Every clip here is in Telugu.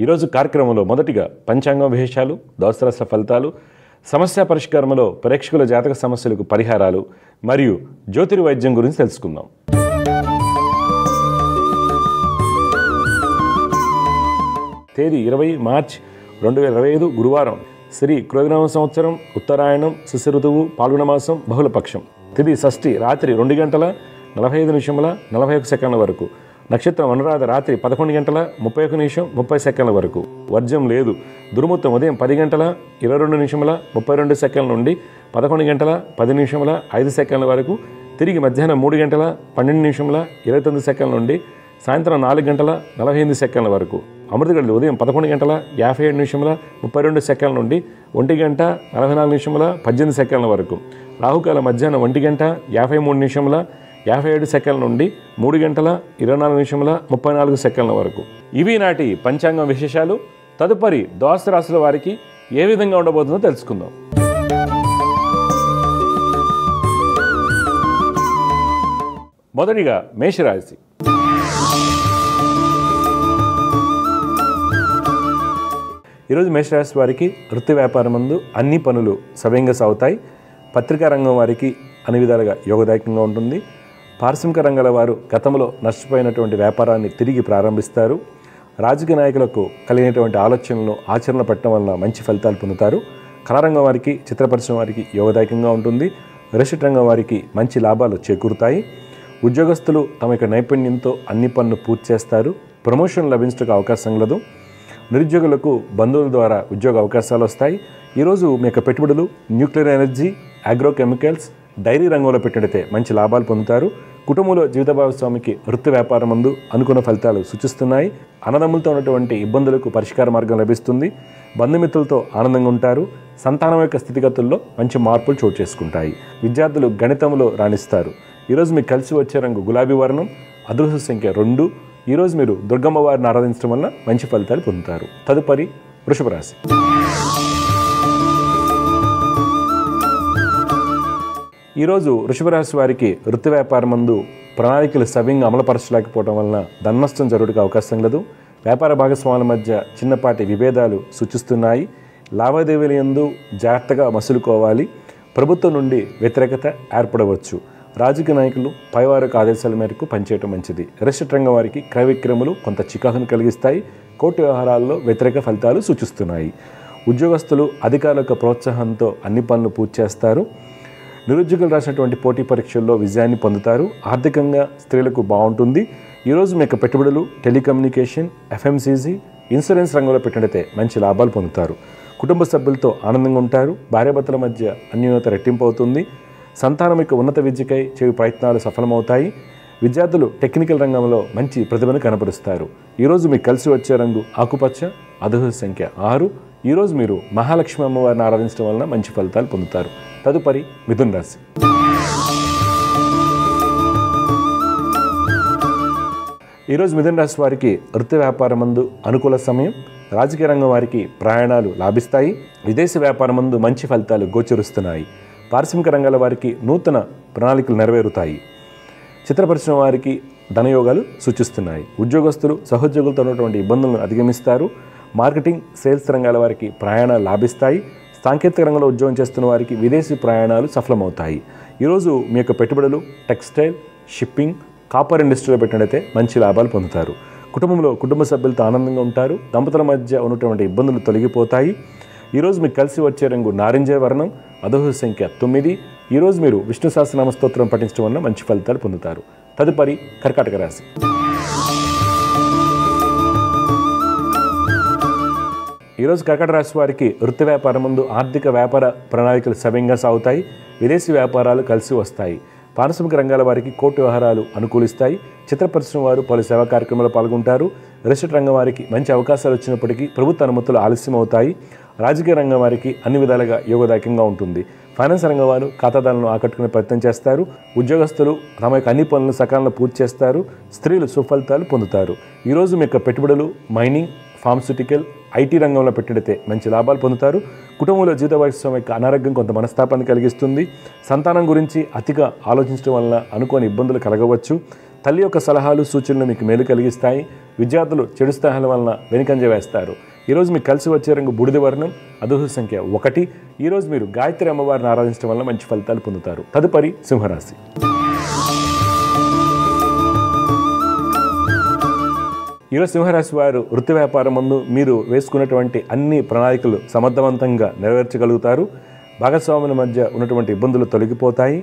ఈరోజు కార్యక్రమంలో మొదటిగా పంచాంగం విశేషాలు, ద్వాదశ రాశుల ఫలితాలు, సమస్య పరిష్కారంలో ప్రేక్షకుల జాతక సమస్యలకు పరిహారాలు మరియు జ్యోతిర్వైద్యం గురించి తెలుసుకుందాం. తేదీ 20 మార్చి 2025 గురువారం. శ్రీ క్రోధినామ సంవత్సరం, ఉత్తరాయణం, శిశిర ఋతువు, పాల్గొన మాసం, బహుళపక్షం. తిథి షష్ఠి రాత్రి 2:45 వరకు. నక్షత్రం అనురాధ రాత్రి 11:31 వరకు. వర్జం లేదు. దుర్ముహూర్తం ఉదయం 10:22 నుండి 11:10 వరకు. తిరిగి మధ్యాహ్నం 3:12 నుండి సాయంత్రం 4:48 వరకు. అమృత గడియలు ఉదయం 11:57 నుండి 1:44 వరకు. రాహుకాల మధ్యాహ్నం 1:53 నుండి 3:24 వరకు. ఇవి నాటి పంచాంగం విశేషాలు. తదుపరి ద్వాదశ రాశుల వారికి ఏ విధంగా ఉండబోతుందో తెలుసుకుందాం. మొదటిగా మేషరాశి. ఈరోజు మేషరాశి వారికి వృత్తి వ్యాపారం ముందు అన్ని పనులు సవ్యంగా సాగుతాయి. పత్రికా రంగం వారికి అన్ని విధాలుగా యోగదాయకంగా ఉంటుంది. పారిశ్రామిక రంగాల వారు గతంలో నష్టపోయినటువంటి వ్యాపారాన్ని తిరిగి ప్రారంభిస్తారు. రాజకీయ నాయకులకు కలిగినటువంటి ఆలోచనలను ఆచరణ పెట్టడం వలన మంచి ఫలితాలు పొందుతారు. కళారంగం వారికి, చిత్ర పరిశ్రమ వారికి యోగదాయకంగా ఉంటుంది. రిజిస్టర్ రంగం వారికి మంచి లాభాలు చేకూరుతాయి. ఉద్యోగస్తులు తమ యొక్క నైపుణ్యంతో అన్ని పనులు పూర్తి చేస్తారు. ప్రమోషన్ లభించడానికి అవకాశం కలదు. నిరుద్యోగులకు బంధువుల ద్వారా ఉద్యోగ అవకాశాలు వస్తాయి. ఈరోజు మీ యొక్క పెట్టుబడులు న్యూక్లియర్ ఎనర్జీ, అగ్రోకెమికల్స్, డైరీ రంగంలో పెట్టినట్టే మంచి లాభాలు పొందుతారు. కుటుంబంలో జీవిత భాగస్వామికి వృత్తి వ్యాపారం ముందు అనుకున్న ఫలితాలు సూచిస్తున్నాయి. అన్నదమ్ములతో ఉన్నటువంటి ఇబ్బందులకు పరిష్కార మార్గం లభిస్తుంది. బంధుమిత్రులతో ఆనందంగా ఉంటారు. సంతానం యొక్క స్థితిగతుల్లో మంచి మార్పులు చోటు చేసుకుంటాయి. విద్యార్థులు గణితంలో రాణిస్తారు. ఈరోజు మీకు కలిసి వచ్చే రంగు గులాబీ వర్ణం. అదృష్ట సంఖ్య 2. ఈరోజు మీరు దుర్గమ్మ వారిని ఆరాధించడం వల్ల మంచి ఫలితాలు పొందుతారు. తదుపరి వృషభ రాశి. ఈరోజు వృషభ రాశి వారికి వృత్తి వ్యాపారం ముందు ప్రణాళికలు సవ్యంగా అమలుపరచలేకపోవడం వలన ధననష్టం జరుగుటకు అవకాశం లేదు. వ్యాపార భాగస్వాముల మధ్య చిన్నపాటి విభేదాలు సూచిస్తున్నాయి. లావాదేవీల యందు జాగ్రత్తగా మసులుకోవాలి. ప్రభుత్వం నుండి వ్యతిరేకత ఏర్పడవచ్చు. రాజకీయ నాయకులు పైవారికి ఆదేశాల మేరకు పనిచేయడం మంచిది. రిజిస్టర్ రంగం వారికి క్రయ విక్రయములు కొంత చికాకును కలిగిస్తాయి. కోర్టు వ్యవహారాల్లో వ్యతిరేక ఫలితాలు సూచిస్తున్నాయి. ఉద్యోగస్తులు అధికారుల యొక్క ప్రోత్సాహంతో అన్ని పనులు పూర్తి చేస్తారు. నిరుద్యోగులు రాసినటువంటి పోటీ పరీక్షల్లో విజయాన్ని పొందుతారు. ఆర్థికంగా స్త్రీలకు బాగుంటుంది. ఈరోజు మీ యొక్క పెట్టుబడులు టెలికమ్యూనికేషన్, ఎఫ్ఎంసీజీ, ఇన్సూరెన్స్ రంగంలో పెట్టినట్లయితే మంచి లాభాలు పొందుతారు. కుటుంబ సభ్యులతో ఆనందంగా ఉంటారు. భార్యాభర్తల మధ్య అన్యోన్యత రెట్టింపు అవుతుంది. సంతానం యొక్క ఉన్నత విద్యకై చేయు ప్రయత్నాలు సఫలమవుతాయి. విద్యార్థులు టెక్నికల్ రంగంలో మంచి ప్రతిభను కనబరుస్తారు. ఈరోజు మీకు కలిసి వచ్చే రంగు ఆకుపచ్చ. అదృష్ట సంఖ్య 6. ఈరోజు మీరు మహాలక్ష్మి అమ్మవారిని ఆరాధించడం వలన మంచి ఫలితాలు పొందుతారు. తదుపరి మిథున రాశి. ఈరోజు మిథున రాశి వారికి వృత్తి వ్యాపారం ముందు అనుకూల సమయం. రాజకీయ రంగం వారికి ప్రయాణాలు లాభిస్తాయి. విదేశీ వ్యాపారం ముందు మంచి ఫలితాలు గోచరిస్తున్నాయి. పారిశ్రామిక రంగాల వారికి నూతన ప్రణాళికలు నెరవేరుతాయి. చిత్ర పరిశ్రమ వారికి ధనయోగాలు సూచిస్తున్నాయి. ఉద్యోగస్తులు సహోద్యోగులతో ఉన్నటువంటి ఇబ్బందులను అధిగమిస్తారు. మార్కెటింగ్, సేల్స్ రంగాల వారికి ప్రయాణాలు లాభిస్తాయి. సాంకేతిక రంగంలో ఉద్యోగం చేస్తున్న వారికి విదేశీ ప్రయాణాలు సఫలమవుతాయి. ఈరోజు మీ యొక్క పెట్టుబడులు టెక్స్టైల్, షిప్పింగ్, కాపర్ ఇండస్ట్రీలో పెట్టినట్లయితే మంచి లాభాలు పొందుతారు. కుటుంబంలో కుటుంబ సభ్యులతో ఆనందంగా ఉంటారు. దంపతుల మధ్య ఉన్నటువంటి ఇబ్బందులు తొలగిపోతాయి. ఈరోజు మీకు కలిసి వచ్చే రంగు నారింజ వర్ణం. అదృష్ట సంఖ్య 9. ఈరోజు మీరు విష్ణు సహస్రనామ స్తోత్రం పఠించడం వల్ల మంచి ఫలితాలు పొందుతారు. తదుపరి కర్కాటక రాశి. ఈరోజు కర్కాటక రాశి వారికి వృత్తి వ్యాపారం ముందు ఆర్థిక వ్యాపార ప్రణాళికలు సవ్యంగా సాగుతాయి. విదేశీ వ్యాపారాలు కలిసి వస్తాయి. పారిశ్రామిక రంగాల వారికి కోర్టు వ్యవహారాలు అనుకూలిస్తాయి. చిత్ర పరిశ్రమ వారు పలు సేవా కార్యక్రమాల్లో పాల్గొంటారు. రిజిస్టర్ రంగం వారికి మంచి అవకాశాలు వచ్చినప్పటికీ ప్రభుత్వ అనుమతులు ఆలస్యం అవుతాయి. రాజకీయ రంగం వారికి అన్ని విధాలుగా యోగదాయకంగా ఉంటుంది. ఫైనాన్స్ రంగం వారు ఖాతాదారులను ఆకట్టుకునే ప్రయత్నం చేస్తారు. ఉద్యోగస్తులు తమ యొక్క అన్ని పనులను సకాలంలో పూర్తి చేస్తారు. స్త్రీలు సుఫలితాలు పొందుతారు. ఈరోజు మీ యొక్క పెట్టుబడులు మైనింగ్, ఫార్మస్యూటికల్, ఐటీ రంగంలో పెట్టినట్లయితే మంచి లాభాలు పొందుతారు. కుటుంబంలో జీవిత భాగస్వామి యొక్క అనారోగ్యం కొంత మనస్తాపాన్ని కలిగిస్తుంది. సంతానం గురించి అతిగా ఆలోచించడం వలన అనుకోని ఇబ్బందులు కలగవచ్చు. తల్లి యొక్క సలహాలు సూచనలు మీకు మేలు కలిగిస్తాయి. విద్యార్థులు చెడు స్థానాల వలన వెనుకంజ వేస్తారు. ఈరోజు మీకు కలిసి వచ్చే రంగు బూడిద వర్ణం, అదృష్ట సంఖ్య 1. ఈరోజు మీరు గాయత్రి అమ్మవారిని ఆరాధించడం వల్ల మంచి ఫలితాలు పొందుతారు. తదుపరి సింహరాశి. ఈరోజు సింహరాశి వారు వృత్తి వ్యాపారం ముందు మీరు వేసుకున్నటువంటి అన్ని ప్రణాళికలు సమర్థవంతంగా నెరవేర్చగలుగుతారు. భాగస్వాముల మధ్య ఉన్నటువంటి ఇబ్బందులు తొలగిపోతాయి.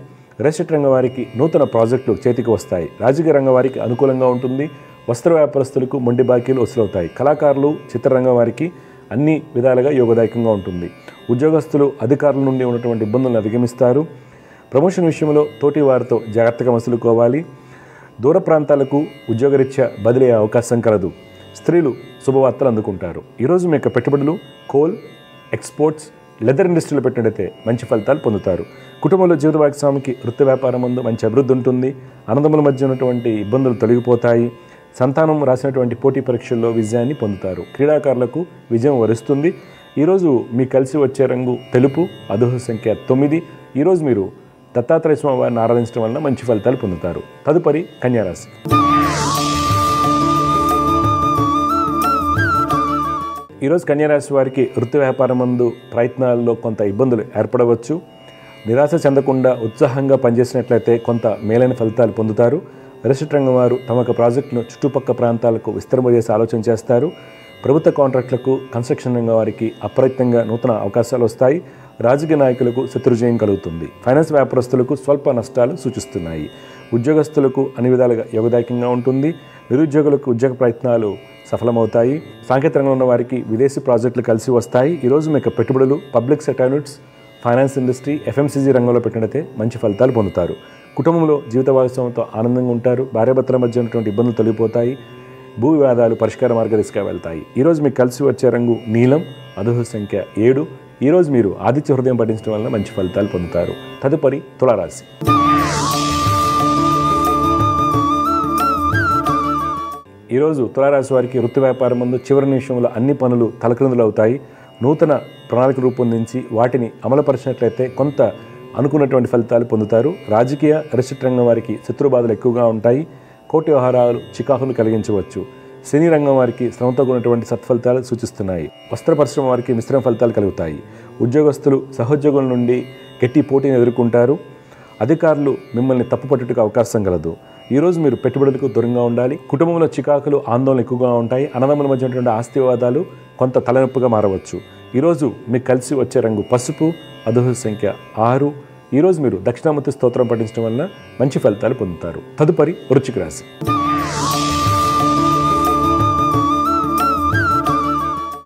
రియల్ రంగం వారికి నూతన ప్రాజెక్టులు చేతికి వస్తాయి. రాజకీయ రంగం వారికి అనుకూలంగా ఉంటుంది. వస్త్ర వ్యాపారస్తులకు మొండి బాకీలు వసూలవుతాయి. కళాకారులు, చిత్రరంగం వారికి అన్ని విధాలుగా యోగదాయకంగా ఉంటుంది. ఉద్యోగస్తులు అధికారుల నుండి ఉన్నటువంటి ఇబ్బందులను అధిగమిస్తారు. ప్రమోషన్ విషయంలో తోటి వారితో జాగ్రత్తగా మసులుకోవాలి. దూర ప్రాంతాలకు ఉద్యోగరీత్యా బదిలీ అవకాశం కలదు. స్త్రీలు శుభవార్తలు అందుకుంటారు. ఈరోజు మీ యొక్క పెట్టుబడులు కోల్, ఎక్స్పోర్ట్స్, లెదర్ ఇండస్ట్రీలో పెట్టినట్టయితే మంచి ఫలితాలు పొందుతారు. కుటుంబంలో జీవిత భాగస్వామికి వృత్తి వ్యాపారం ముందు మంచి అభివృద్ధి ఉంటుంది. అన్నదమ్ముల మధ్య ఉన్నటువంటి ఇబ్బందులు తొలగిపోతాయి. సంతానం రాసినటువంటి పోటీ పరీక్షల్లో విజయాన్ని పొందుతారు. క్రీడాకారులకు విజయం వరిస్తుంది. ఈరోజు మీకు కలిసి వచ్చే రంగు తెలుపు, అదృష్ట సంఖ్య 9. ఈరోజు మీరు దత్తాత్రేయ స్వామి వారిని ఆరాధించడం వలన మంచి ఫలితాలు పొందుతారు. తదుపరి కన్యారాశి. ఈరోజు కన్యారాశి వారికి వృత్తి వ్యాపారం ముందు ప్రయత్నాల్లో కొంత ఇబ్బందులు ఏర్పడవచ్చు. నిరాశ చెందకుండా ఉత్సాహంగా పనిచేసినట్లయితే కొంత మేలైన ఫలితాలు పొందుతారు. రియల్ రంగం వారు తమ ప్రాజెక్టును చుట్టుపక్కల ప్రాంతాలకు విస్తరింపజేసి ఆలోచన చేస్తారు. ప్రభుత్వ కాంట్రాక్టులకు, కన్స్ట్రక్షన్ రంగం వారికి అప్రయత్నంగా నూతన అవకాశాలు వస్తాయి. రాజకీయ నాయకులకు శత్రుజయం కలుగుతుంది. ఫైనాన్స్ వ్యాపారస్తులకు స్వల్ప నష్టాలు సూచిస్తున్నాయి. ఉద్యోగస్తులకు అన్ని విధాలుగా యోగదాయకంగా ఉంటుంది. నిరుద్యోగులకు ఉద్యోగ ప్రయత్నాలు సఫలమవుతాయి. సాంకేతిక రంగంలో ఉన్న వారికి విదేశీ ప్రాజెక్టులు కలిసి వస్తాయి. ఈరోజు మీకు పెట్టుబడులు public sector units, finance industry, FMCG రంగంలో పెట్టినట్లయితే మంచి ఫలితాలు పొందుతారు. కుటుంబంలో జీవిత భాగస్వామితో ఆనందంగా ఉంటారు. భార్యాభర్తల మధ్య ఉన్నటువంటి ఇబ్బందులు తొలగిపోతాయి. భూ వివాదాలు పరిష్కార మార్గదిశగా వెళ్తాయి. ఈరోజు మీకు కలిసి వచ్చే రంగు నీలం, అదృష్ట సంఖ్య 7. ఈరోజు మీరు ఆదిత్య హృదయం పఠించడం వల్ల మంచి ఫలితాలు పొందుతారు. తదుపరి తులారాశి. ఈరోజు తులారాశి వారికి వృత్తి వ్యాపారం ముందు చివరి నిమిషంలో అన్ని పనులు తలక్రిందులు అవుతాయి. నూతన ప్రణాళిక రూపొందించి వాటిని అమలుపరిచినట్లయితే కొంత అనుకున్నటువంటి ఫలితాలు పొందుతారు. రాజకీయ రియల్ రంగం వారికి శత్రుబాధలు ఎక్కువగా ఉంటాయి. కోర్టు వ్యవహారాలు చికాకులు కలిగించవచ్చు. సినీ రంగం వారికి శ్రమతో కూడినటువంటి సత్ఫలితాలు సూచిస్తున్నాయి. వస్త్ర పరిశ్రమ వారికి మిశ్రమ ఫలితాలు కలుగుతాయి. ఉద్యోగస్తులు సహోద్యోగుల నుండి గట్టి పోటీని ఎదుర్కొంటారు. అధికారులు మిమ్మల్ని తప్పుపట్టుటకు అవకాశం కలదు. ఈరోజు మీరు పెట్టుబడులకు దూరంగా ఉండాలి. కుటుంబంలో చికాకులు, ఆందోళన ఎక్కువగా ఉంటాయి. అన్నదమ్ముల మధ్య ఉన్నటువంటి ఆస్తి వివాదాలు కొంత తలనొప్పిగా మారవచ్చు. ఈరోజు మీకు కలిసి వచ్చే రంగు పసుపు, అదృష్ట సంఖ్య 6. ఈరోజు మీరు దక్షిణామూర్తి స్తోత్రం పఠించడం వల్ల మంచి ఫలితాలు పొందుతారు. తదుపరి వృశ్చిక రాశి.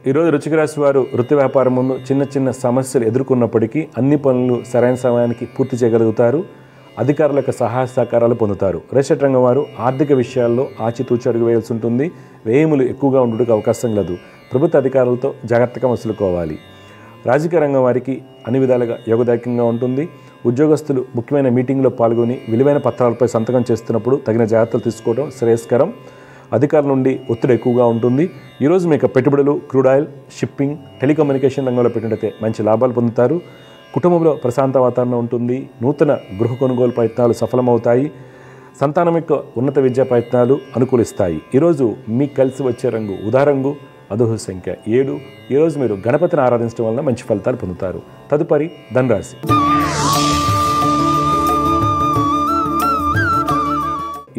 ఈరోజు వృశ్చిక రాశి వారు వృత్తి వ్యాపారం ముందు చిన్న చిన్న సమస్యలు ఎదుర్కొన్నప్పటికీ అన్ని పనులు సరైన సమయానికి పూర్తి చేయగలుగుతారు. అధికారుల యొక్క సహాయ సహకారాలు పొందుతారు. రియల్ రంగం వారు ఆర్థిక విషయాల్లో ఆచితూచి అడుగు వేయాల్సి ఉంటుంది. వ్యయములు ఎక్కువగా ఉండడానికి అవకాశం లేదు. ప్రభుత్వ అధికారులతో జాగ్రత్తగా మసులుకోవాలి. రాజకీయ రంగం వారికి అన్ని విధాలుగా యోగదాయకంగా ఉంటుంది. ఉద్యోగస్తులు ముఖ్యమైన మీటింగ్లో పాల్గొని విలువైన పత్రాలపై సంతకం చేస్తున్నప్పుడు తగిన జాగ్రత్తలు తీసుకోవడం శ్రేయస్కరం. అధికారుల నుండి ఒత్తిడి ఎక్కువగా ఉంటుంది. ఈరోజు మీకు పెట్టుబడులు క్రూడ్ ఆయిల్, షిప్పింగ్, టెలికమ్యూనికేషన్ రంగంలో పెట్టినట్లయితే మంచి లాభాలు పొందుతారు. కుటుంబంలో ప్రశాంత వాతావరణం ఉంటుంది. నూతన గృహ కొనుగోలు ప్రయత్నాలు సఫలమవుతాయి. సంతానం యొక్క ఉన్నత విద్యా ప్రయత్నాలు అనుకూలిస్తాయి. ఈరోజు మీకు కలిసి వచ్చే రంగు ఊదా రంగు, అదృష్ట సంఖ్య 7. ఈరోజు మీరు గణపతిని ఆరాధించడం వల్ల మంచి ఫలితాలు పొందుతారు. తదుపరి ధనురాశి.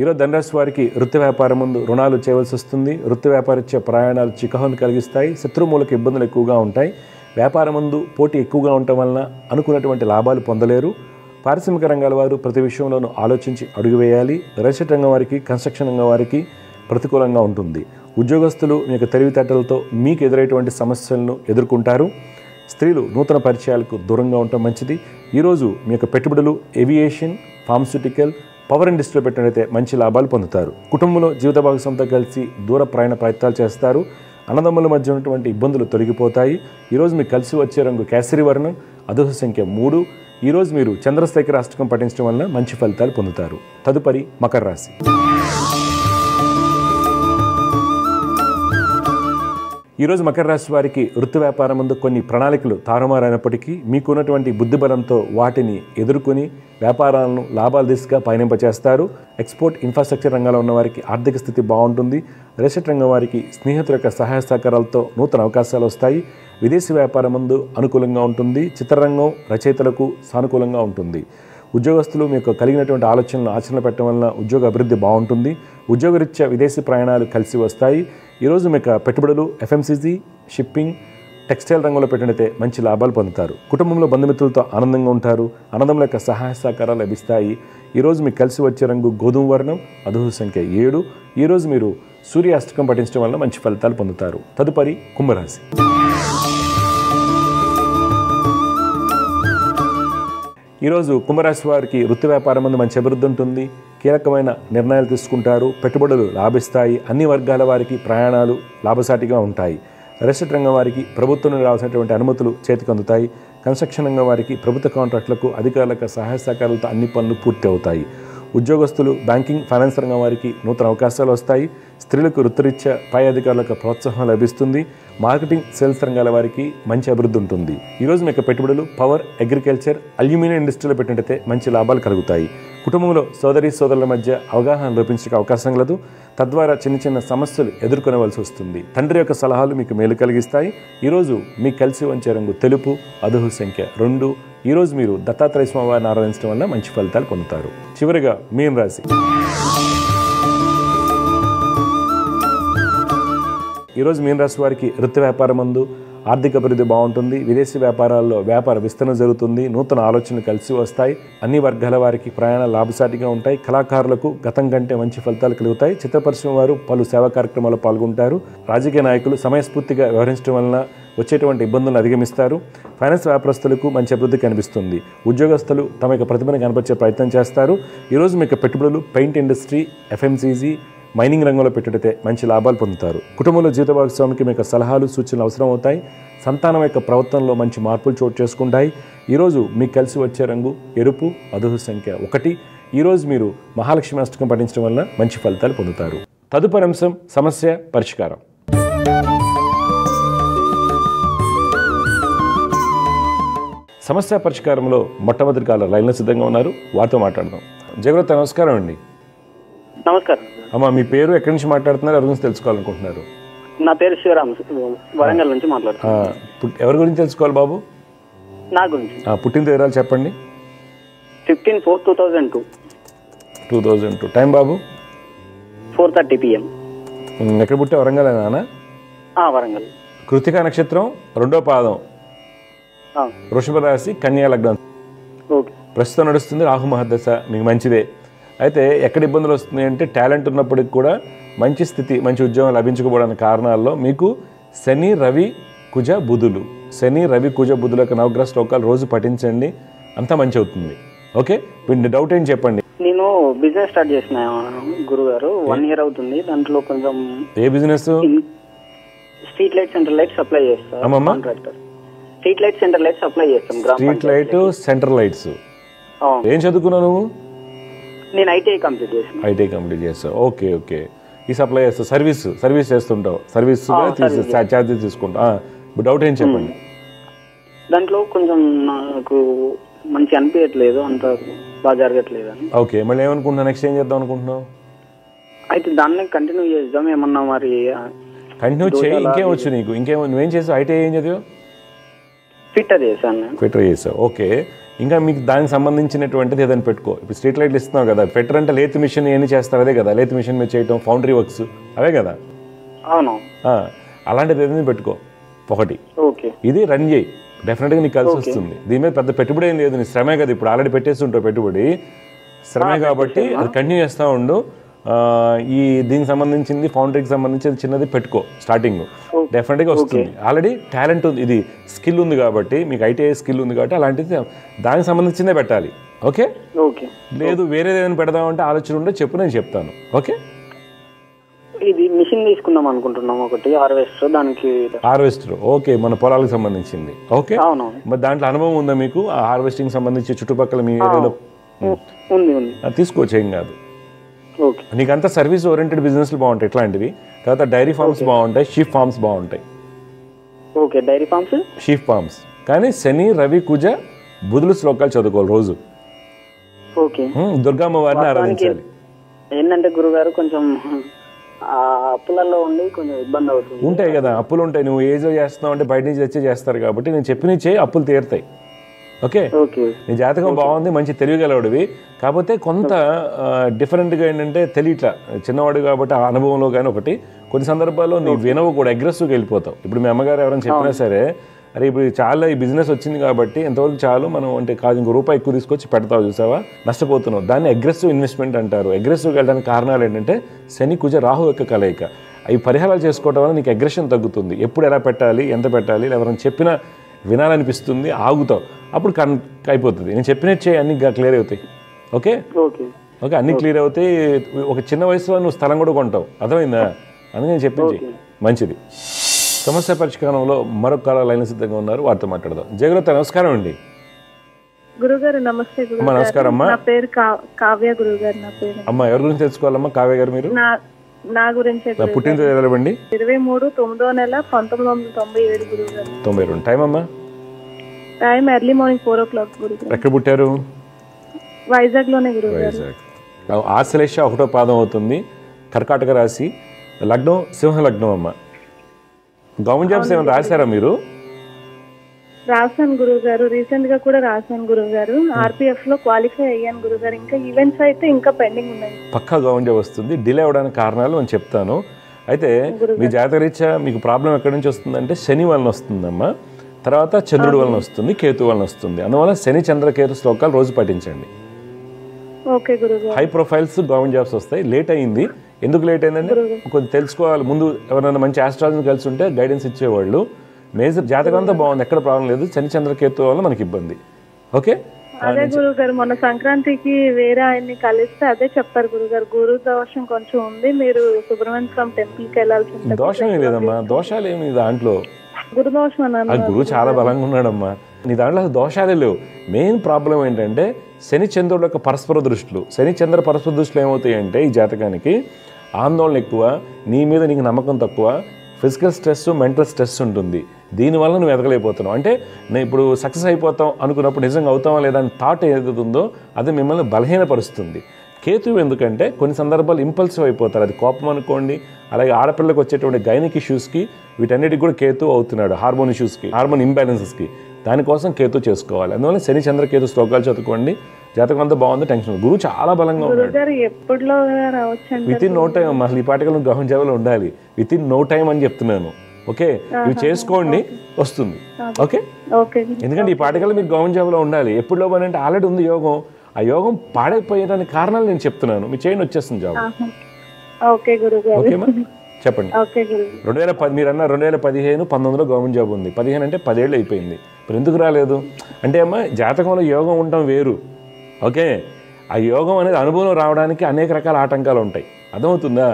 ఈరోజు ధనురాశి వారికి వృత్తి వ్యాపారం ముందు రుణాలు చేయవలసి వస్తుంది. వృత్తి వ్యాపారిచ్చే ప్రయాణాలు చికాకును కలిగిస్తాయి. శత్రుమూలక ఇబ్బందులు ఎక్కువగా ఉంటాయి. వ్యాపారం ముందు పోటీ ఎక్కువగా ఉండటం వలన అనుకున్నటువంటి లాభాలు పొందలేరు. పారిశ్రామిక రంగాల వారు ప్రతి విషయంలోనూ ఆలోచించి అడుగు వేయాలి. రియల్ రంగం వారికి, కన్స్ట్రక్షన్ రంగం వారికి ప్రతికూలంగా ఉంటుంది. ఉద్యోగస్తులు మీ యొక్క తెలివితేటలతో మీకు ఎదురైనటువంటి సమస్యలను ఎదుర్కొంటారు. స్త్రీలు నూతన పరిచయాలకు దూరంగా ఉండటం మంచిది. ఈరోజు మీ యొక్క పెట్టుబడులు ఏవియేషన్, ఫార్మస్యూటికల్, పవర్ ఇండస్ట్రీలో పెట్టినట్లయితే మంచి లాభాలు పొందుతారు. కుటుంబంలో జీవిత భాగస్వామితో కలిసి దూర ప్రయాణ ప్రయత్నాలు చేస్తారు. అన్నదమ్ముల మధ్య ఉన్నటువంటి ఇబ్బందులు తొలగిపోతాయి. ఈరోజు మీకు కలిసి వచ్చే రంగు కేసరి వర్ణం, అదృష్ట సంఖ్య 3. ఈరోజు మీరు చంద్రశేఖర అష్టకం పఠించడం వలన మంచి ఫలితాలు పొందుతారు. తదుపరి మకర రాశి. ఈరోజు మకర రాశి వారికి వృత్తి వ్యాపారం ముందు కొన్ని ప్రణాళికలు తారుమారైనప్పటికీ మీకున్నటువంటి బుద్ధిబలంతో వాటిని ఎదుర్కొని వ్యాపారాలను లాభాల దిశగా పయనింపచేస్తారు. ఎక్స్పోర్ట్ ఇన్ఫ్రాస్ట్రక్చర్ రంగంలో ఉన్న వారికి ఆర్థిక స్థితి బాగుంటుంది. రియల్ రంగం వారికి స్నేహితుల యొక్క సహాయ సహకారాలతో నూతన అవకాశాలు వస్తాయి. విదేశీ వ్యాపారం ముందు అనుకూలంగా ఉంటుంది. చిత్రరంగం రచయితలకు సానుకూలంగా ఉంటుంది. ఉద్యోగస్తులు మీకు కలిగినటువంటి ఆలోచనలు ఆచరణ పెట్టడం వలన ఉద్యోగ అభివృద్ధి బాగుంటుంది. ఉద్యోగరీత్యా విదేశీ ప్రయాణాలు కలిసి వస్తాయి. ఈరోజు మీకు పెట్టుబడులు ఎఫ్ఎంసీజీ, షిప్పింగ్, టెక్స్టైల్ రంగంలో పెట్టినట్టే మంచి లాభాలు పొందుతారు. కుటుంబంలో బంధుమిత్రులతో ఆనందంగా ఉంటారు. ఆనందంలో యొక్క సహాయ సహకారాలు లభిస్తాయి. ఈరోజు మీకు కలిసి వచ్చే రంగు గోధుమ వర్ణం, అదృష్ట సంఖ్య 7. ఈరోజు మీరు సూర్యాష్టకం పఠించడం వలన మంచి ఫలితాలు పొందుతారు. తదుపరి కుంభరాశి. ఈరోజు కుంభరాశి వారికి వృత్తి వ్యాపారం ముందు మంచి అభివృద్ధి ఉంటుంది. కీలకమైన నిర్ణయాలు తీసుకుంటారు. పెట్టుబడులు లాభిస్తాయి. అన్ని వర్గాల వారికి ప్రయాణాలు లాభసాటిగా ఉంటాయి. రియల్ రంగం వారికి ప్రభుత్వం నుండి రావాల్సినటువంటి అనుమతులు చేతికి అందుతాయి. కన్స్ట్రక్షన్ రంగం వారికి ప్రభుత్వ కాంట్రాక్టులకు అధికారులకు సహాయ సహకారాలతో అన్ని పనులు పూర్తి అవుతాయి. ఉద్యోగస్తులు బ్యాంకింగ్ ఫైనాన్స్ రంగం వారికి నూతన అవకాశాలు వస్తాయి. స్త్రీలకు వృత్తిరీత్యా పై అధికారులకు ప్రోత్సాహం లభిస్తుంది. మార్కెటింగ్ సేల్స్ రంగాల వారికి మంచి అభివృద్ధి ఉంటుంది. ఈరోజు మీకు పెట్టుబడులు పవర్, అగ్రికల్చర్, అల్యూమినియం ఇండస్ట్రీలో పెట్టినట్టయితే మంచి లాభాలు కలుగుతాయి. కుటుంబంలో సోదరుల మధ్య అవగాహన లోపించే అవకాశం కలదు. తద్వారా చిన్న చిన్న సమస్యలు ఎదుర్కొనవలసి వస్తుంది. తండ్రి యొక్క సలహాలు మీకు మేలు కలిగిస్తాయి. ఈరోజు మీకు కలిసి వచ్చే రంగు తెలుపు, అదృష్ట సంఖ్య 2. ఈరోజు మీరు దత్తాత్రేయ స్వామి వారిని ఆరాధించడం వల్ల మంచి ఫలితాలు పొందుతారు. చివరిగా మీన రాశి. ఈరోజు మీన రాశి వారికి వృత్తి వ్యాపారం ముందు ఆర్థిక అభివృద్ధి బాగుంటుంది. విదేశీ వ్యాపారాల్లో వ్యాపార విస్తరణ జరుగుతుంది. నూతన ఆలోచనలు కలిసి వస్తాయి. అన్ని వర్గాల వారికి ప్రయాణాలు లాభసాటిగా ఉంటాయి. కళాకారులకు గతం కంటే మంచి ఫలితాలు కలుగుతాయి. చిత్ర పరిశ్రమ వారు పలు సేవా కార్యక్రమాల్లో పాల్గొంటారు. రాజకీయ నాయకులు సమయస్ఫూర్తిగా వ్యవహరించడం వలన వచ్చేటువంటి ఇబ్బందులను అధిగమిస్తారు. ఫైనాన్స్ వ్యాపారస్తులకు మంచి అభివృద్ధి కనిపిస్తుంది. ఉద్యోగస్తులు తమ యొక్క ప్రతిభను కనపరిచే ప్రయత్నం చేస్తారు. ఈరోజు మీకు పెట్టుబడులు పెయింట్ ఇండస్ట్రీ, ఎఫ్ఎంసీజీ, మైనింగ్ రంగంలో పెట్టితే మంచి లాభాలు పొందుతారు. కుటుంబంలో జీవిత భాగస్వామికి మీకు సలహాలు సూచనలు అవసరం అవుతాయి. సంతానం యొక్క ప్రవర్తనలో మంచి మార్పులు చోటు చేసుకుంటాయి. ఈరోజు మీకు కలిసి వచ్చే రంగు ఎరుపు, అదృష్ట సంఖ్య 1. ఈరోజు మీరు మహాలక్ష్మి అష్టకం పఠించడం వల్ల మంచి ఫలితాలు పొందుతారు. తదుపరి అంశం సమస్య పరిష్కారం. సమస్య పరిష్కారంలో మొట్టమొదటి కాలం లైన్లో సిద్ధంగా ఉన్నారు. వారితో మాట్లాడదాం. జగరత్ నమస్కారం అండి. నమస్కారం అమ్మా, మీ పేరు ఎక్కడి నుంచి మాట్లాడుతున్నారు? ఎవరి గురించి తెలుసుకోవాలనుకుంటున్నారు? నా పేరు శివరామ్, వరంగల్ నుంచి మాట్లాడుతున్నాను. ఎవరి గురించి తెలుసుకోవాలి బాబు? నా గురించి. పుట్టిన వివరాలు చెప్పండి. 15/4/2002. 2002. టైం బాబు? 4:30 PM. ఎక్కడ పుట్టే? వరంగలేనా? వరంగల్. కృతికా నక్షత్రం 2వ పాదం, వృషభ రాశి, కన్యా లగ్నం. ప్రస్తుతం నడుస్తుంది రాహు మహర్దశ. మీకు మంచిదే. అయితే ఎక్కడ ఇబ్బందులు వస్తున్నాయి అంటే టాలెంట్ ఉన్నప్పటికి కూడా మంచి స్థితి, మంచి ఉద్యోగం లభించకపోవడానికి కారణాల్లో మీకు శని, రవి, కుజ, బుధులు. శని, రవి, కుజ, బుధుల యొక్క నవగ్రహ శ్లోకాలు రోజు పఠించండి. అంతా మంచి అవుతుంది. ఓకే, వీటి డౌట్ ఏం చెప్పండి. నేను బిజినెస్ స్టార్ట్ చేసిన గురుగారు, 1 year అవుతుంది. దాంట్లో కొంచెం. ఏ business? Street light, central light supply చేస్తాం. Street light, central light supply చేస్తాం. Street light, central lights. ఏం చదువుకున్నావు నువ్వు? నేను ఐటీఐ కంప్లీట్ చేసాను. ఐటీఐ కంప్లీట్ చేస్తావు. Okay okay. ఈ సప్లై చేస్తావు, సర్వీస్ చేస్తుంటావు. సర్వీస్ ఛార్జెస్ తీసుకుంటావు. డౌట్ ఏం చెప్పండి. దాంట్లో కొంచెం నాకు మంచి అనిపించట్లేదు, అంత బాగా జరగట్లేదు అని. ఓకే, మళ్ళీ ఏమనుకుంటున్నావు? నెక్స్ట్ ఏం చేద్దాం అనుకుంటున్నావు? అయితే దాన్ని కంటిన్యూ చేద్దాం ఏమన్నా. మరి కంటిన్యూ చేయి. ఇంకేం వచ్చు నీకు? నువ్వేం చేసావు? ఐటీఐ ఏం చదివావు? ఫిట్టర్ చేశాను. ఫిట్టర్ చేసావు. ఓకే. ఇంకా మీకు దానికి సంబంధించినటువంటిది ఏదైనా పెట్టుకో. ఇప్పుడు స్ట్రీట్ లైట్లు ఇస్తున్నావు కదా, ఫిట్టర్ అంటే లేత్ మిషన్ ఏమి చేస్తారు అదే కదా? లేత్ మిషన్ మీద చేయటం, ఫౌండరీ వర్క్స్ అవే కదా? అవును. అలాంటిది ఏదైనా పెట్టుకో ఒకటి. ఓకే, ఇది రన్ చేయి. డెఫినెట్గా నీకు కలిసి వస్తుంది. దీని మీద పెద్ద పెట్టుబడి ఏం లేదు, నీ శ్రమే కదా. ఇప్పుడు ఆల్రెడీ పెట్టేసి ఉంటావు పెట్టుబడి, శ్రమే కాబట్టి అది కంటిన్యూ చేస్తూ ఉండు. దీనికి సంబంధించింది, ఫౌండరీకి సంబంధించి చిన్నది పెట్టుకో. స్టార్టింగ్ డెఫినెట్గా వస్తుంది. ఆల్రెడీ టాలెంట్ ఉంది, ఇది స్కిల్ ఉంది కాబట్టి, మీకు ఐటీఐ స్కిల్ ఉంది కాబట్టి అలాంటిది దానికి సంబంధించిందే పెట్టాలి. ఓకే. లేదు వేరేది ఏదైనా పెడదామంటే ఆలోచన ఉంటే చెప్పు, నేను చెప్తాను. ఓకే. ఇది మిషన్ తీసుకుందాం అనుకుంటున్నాం ఒకటి, హార్వెస్టర్. దానికి హార్వెస్టర్. ఓకే, మన పొలాలకు సంబంధించింది. ఓకే. మరి దాంట్లో అనుభవం ఉందా మీకు? ఆ హార్వెస్టింగ్ సంబంధించి చుట్టుపక్కల మీ ఏరియాలో తీసుకోవచ్చు, ఏం కాదు. నీకంతా సర్వీస్ ఓరియంటెడ్ బిజినెస్లు బాగుంటాయి ఇట్లాంటివి. తర్వాత డైరీ ఫార్మ్స్ బాగుంటాయి, షీప్ ఫార్మ్స్ బాగుంటాయి. Okay. Dairy farms, sheep farms. కానీ శని, రవి, కుజ, బుధులు శ్లోకాలు చదువుకోవాలి రోజు. ఓకే. దుర్గమ్మ వారిని ఆరాధించాలి. ఏంటంటే గురుగారు కొంచెం అప్పులలో ఉండి కొంచెం ఇబ్బంది అవుతుంది. ఉంటాయి కదా అప్పులు ఉంటాయి. నువ్వు ఏదో చేస్తున్నావు అంటే బయట నుంచి తెచ్చే చేస్తారు కాబట్టి నేను చెప్పిన చేయి అప్పులు తీరుతాయి. ఓకే. నీ జాతకం బాగుంది, మంచి తెలియగలవాడివి. కాకపోతే కొంత డిఫరెంట్గా ఏంటంటే తెలియట్లా, చిన్నవాడు కాబట్టి ఆ అనుభవంలో కానీ ఒకటి కొన్ని సందర్భాల్లో నీ వినవు కూడా అగ్రెసివ్గా వెళ్ళిపోతావు. ఇప్పుడు మీ అమ్మగారు ఎవరైనా చెప్పినా సరే, అరే ఇప్పుడు చాలా ఈ బిజినెస్ వచ్చింది కాబట్టి ఎంతవరకు చాలు మనం అంటే కాదు ఇంకో రూపాయి ఎక్కువ తీసుకొచ్చి పెడతావు చూసావా, నష్టపోతున్నావు. దాన్ని అగ్రెసివ్ ఇన్వెస్ట్మెంట్ అంటారు. అగ్రెసివ్గా వెళ్ళడానికి కారణాలు ఏంటంటే శని, కుజ, రాహు యొక్క కలయిక. అవి పరిహారాలు చేసుకోవడం వల్ల నీకు అగ్రెషన్ తగ్గుతుంది. ఎప్పుడు ఎలా పెట్టాలి, ఎంత పెట్టాలి, ఎవరైనా చెప్పినా వినాలనిపిస్తుంది, ఆగుతావు. అప్పుడు అయిపోతుంది. నేను చెప్పినట్టు చేయి, అన్ని క్లియర్ అవుతాయి. ఓకే ఓకే, అన్నీ క్లియర్ అవుతాయి. ఒక చిన్న వయసులో నువ్వు స్థలం కూడా కొంటావు, అర్థమైందా? అందుకని నేను చెప్పింది మంచిది. సమస్య పరిష్కారంలో మరొక కాల లైన్ సిద్ధంగా ఉన్నారు, వారితో మాట్లాడదాం. జయగురత నమస్కారం అండి. గురుగారు నమస్తే. అమ్మా నమస్కారం అమ్మా. నా పేరు కావ్య గురుగారు. నా పేరు అమ్మా. ఎవరి గురించి తెలుసుకోవాలమ్మా కావ్య గారు? మీరు నా గురించి. పుట్టినరోజు తెలవండి. 23/9/1997 గురుగారు. 92. టైం అమ్మా? టైం ఎర్లీ మార్నింగ్ 4 o'clock గురుగారు. ఎక్కడ పుట్టారు? వైజాగ్ లోనే గురుగారు. వైజాగ్. ఆశ్లేష 1వ పాదం అవుతుంది, కర్కాటక రాశి, లగ్నం సింహ లగ్నం అమ్మ. గవర్నమెంట్ జాబ్స్ ఏమైనా రాశారా మీరు? రాశాను గురుగారు, రీసెంట్ గా కూడా రాశాను గురుగారు. RPF లో క్వాలిఫై అయ్యాను గురుగారు. ఇంకా ఈవెంట్స్ అయితే ఇంకా పెండింగ్ ఉన్నాయి. పక్కా గవర్నమెంట్ జాబ్ వస్తుంది. డిలే అవడానికి కారణాలు నేను చెప్తాను. అయితే మీ జాతకరీత్యా మీకు ప్రాబ్లం ఎక్కడి నుంచి వస్తుందంటే శని వలన వస్తుందమ్మా, తర్వాత చంద్రుడి వలన వస్తుంది, కేతు వలన వస్తుంది. అందువల్ల శని, చంద్ర, కేతు శ్లోకాలు రోజు పఠించండి. ఓకే గురుగారు. హై ప్రొఫైల్స్ గవర్నమెంట్ జాబ్స్ వస్తాయి. లేట్ అయింది. ఎందుకు లేట్ అయిందంటే కొంచెం తెలుసుకోవాలి. ముందు ఎవరైనా మంచి ఆస్ట్రాలజీని కలిసి ఉంటే గైడెన్స్ ఇచ్చేవాళ్ళు. మేజర్ జాతకం అంతా బాగుంది, ఎక్కడ ప్రాబ్లం లేదు. శని, చంద్ర, కేతు వల్ల మనకి ఇబ్బంది. ఓకే. అదే గురుగారు, మొన్న సంక్రాంతికి వేరే ఆయన్ని కలిస్తే అదే చెప్పారు గురుగారు, గురు దోషం కొంచెం ఉంది, మీరు సుబ్రహ్మణ్య స్వామి టెంపుల్ కి వెళ్ళాల్సి ఉంటుంది. దోషం ఏం లేదమ్మా, దోషాలు ఏమి దాంట్లో. గురు దోషం అన్నారు. గురువు చాలా బలంగా ఉన్నాడమ్మా, నీ దాంట్లో దోషాలే లేవు. మెయిన్ ప్రాబ్లం ఏంటంటే శని చంద్రుల యొక్క పరస్పర దృష్టిలు. శని చంద్ర పరస్పర దృష్టిలు ఏమవుతాయంటే ఈ జాతకానికి ఆందోళన ఎక్కువ, నీ మీద నీకు నమ్మకం తక్కువ, ఫిజికల్ స్ట్రెస్, మెంటల్ స్ట్రెస్ ఉంటుంది. దీనివల్ల నువ్వు ఎదగలేకపోతున్నావు. అంటే నేను ఇప్పుడు సక్సెస్ అయిపోతాం అనుకున్నప్పుడు నిజంగా అవుతావా లేదా అని థాట్ ఏదైతుందో అది మిమ్మల్ని బలహీనపరుస్తుంది. కేతువు ఎందుకంటే కొన్ని సందర్భాలు ఇంపల్సివ్ అయిపోతారు. అది కోపం అనుకోండి, అలాగే ఆడపిల్లలకు వచ్చేటువంటి గైనిక్ ఇష్యూస్కి వీటన్నిటికి కూడా కేతు అవుతున్నాడు. హార్మోన్ ఇష్యూస్కి, హార్మోన్ ఇంబ్యాలెన్సెస్కి, దానికోసం కేతు చేసుకోవాలి. అందువల్ల శని చంద్ర కేతు శ్లోకాలు చదువుకోండి. జాతకం అంతా బాగుంది, టెన్షన్. గురువు చాలా బలంగా ఉన్నాడు. విత్ ఇన్ నో టైం అమ్మా. అసలు ఈ పాటికలు గవర్నమెంట్ జాబ్లో ఉండాలి. విత్ ఇన్ నో టైం అని చెప్తున్నాను. ఓకే, ఇవి చేసుకోండి, వస్తుంది. ఓకే, ఎందుకంటే ఈ పాటికలు మీకు గవర్నమెంట్ జాబ్లో ఉండాలి. ఎప్పుడులో పని అంటే ఆల్రెడీ ఉంది యోగం. ఆ యోగం పాడైపోయేదానికి కారణాలు నేను చెప్తున్నాను. మీ చేయండి, వచ్చేస్తుంది జాబ్. ఓకేమా, చెప్పండి. 2010 మీరు అన్న 2015, 19లో గవర్నమెంట్ జాబ్ ఉంది. 15 అంటే 10 ఏళ్ళు అయిపోయింది. మరి ఎందుకు రాలేదు అంటే అమ్మా జాతకంలో యోగం ఉండటం వేరు. ఓకే, ఆ యోగం అనేది అనుభవం రావడానికి అనేక రకాల ఆటంకాలు ఉంటాయి. అర్థమవుతుందా?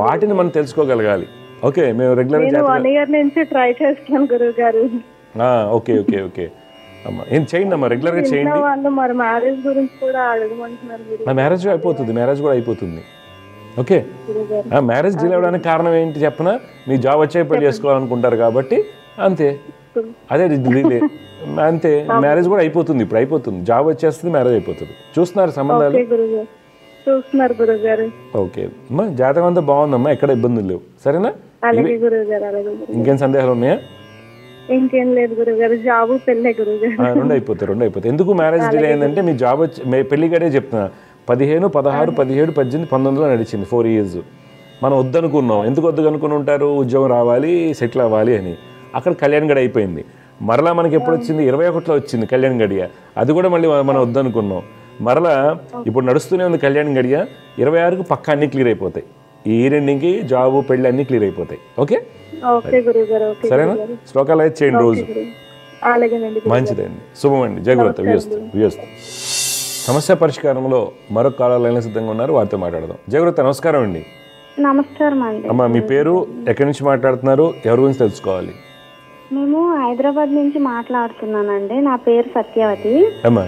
వాటిని మనం తెలుసుకోగలగాలి. ఓకే, మేము రెగ్యులర్గా ఓకే ఓకే ఓకే అమ్మా, ఏం చేయండి అమ్మా, రెగ్యులర్గా చేయండి. నా మ్యారేజ్ అయిపోతుంది, మ్యారేజ్ కూడా అయిపోతుంది. ఓకే, మ్యారేజ్ డిలే అవ్వడానికి కారణం ఏంటి చెప్పనా? మీ జాబ్ వచ్చే పెళ్లి చేసుకోవాలనుకుంటారు కాబట్టి అంతే. అదే డిలే అంతే. మ్యారేజ్ కూడా అయిపోతుంది, ఇప్పుడు అయిపోతుంది. జాబ్ వచ్చేస్తుంది, మ్యారేజ్ అయిపోతుంది. చూస్తున్నారు సంబంధాలు? ఓకే అమ్మా, జాతకం అంతా బాగుందమ్మా, ఎక్కడ ఇబ్బందులు లేవు. సరేనా? ఇంకేం సందేహాలు ఉన్నాయా? ఇంకేం లేదు గురుగారు, జాబ్ పెళ్ళే గురుగారు. రెండు అయిపోతాయి. ఎందుకు మ్యారేజ్ డిలే అయిందంటే మీ జాబ్ వచ్చి పెళ్లి గడే చెప్తున్నా. 15, 16, 17, 18, 19లో నడిచింది 4 years. మనం వద్దనుకున్నాం. ఎందుకు వద్దు అనుకుని ఉంటారు? ఉద్యోగం రావాలి, సెటిల్ అవ్వాలి అని. అక్కడ కళ్యాణ్ గడి అయిపోయింది. మరలా మనకి ఎప్పుడు వచ్చింది? 21లో వచ్చింది కళ్యాణ్ గడియ. అది కూడా మళ్ళీ మనం వద్దనుకున్నాం. మరలా ఇప్పుడు నడుస్తూనే ఉంది కళ్యాణ్ గడియ. 26కు పక్కా అన్ని క్లియర్ అయిపోతాయి. ఈ రెండింటికి జాబు, పెళ్లి అన్ని క్లియర్ అయిపోతాయి. ఓకే, సరేనా? శ్లోకాలు అయితే చేయండి రోజు. మంచిదండి, శుభమండి. జయగురత. వ్యూస్తు సమస్య పరిష్కారంలో మరొక కాల లైన్ సిద్ధంగా ఉన్నారు, వారితో మాట్లాడదాం. జయగురత నమస్కారం అండి. నమస్కారం అండి. అమ్మా, మీ పేరు, ఎక్కడి నుంచి మాట్లాడుతున్నారు, ఎవరి గురించి తెలుసుకోవాలి? మేము హైదరాబాద్ నుంచి మాట్లాడుతున్నానండి. నా పేరు సత్యవతి. అమ్మా,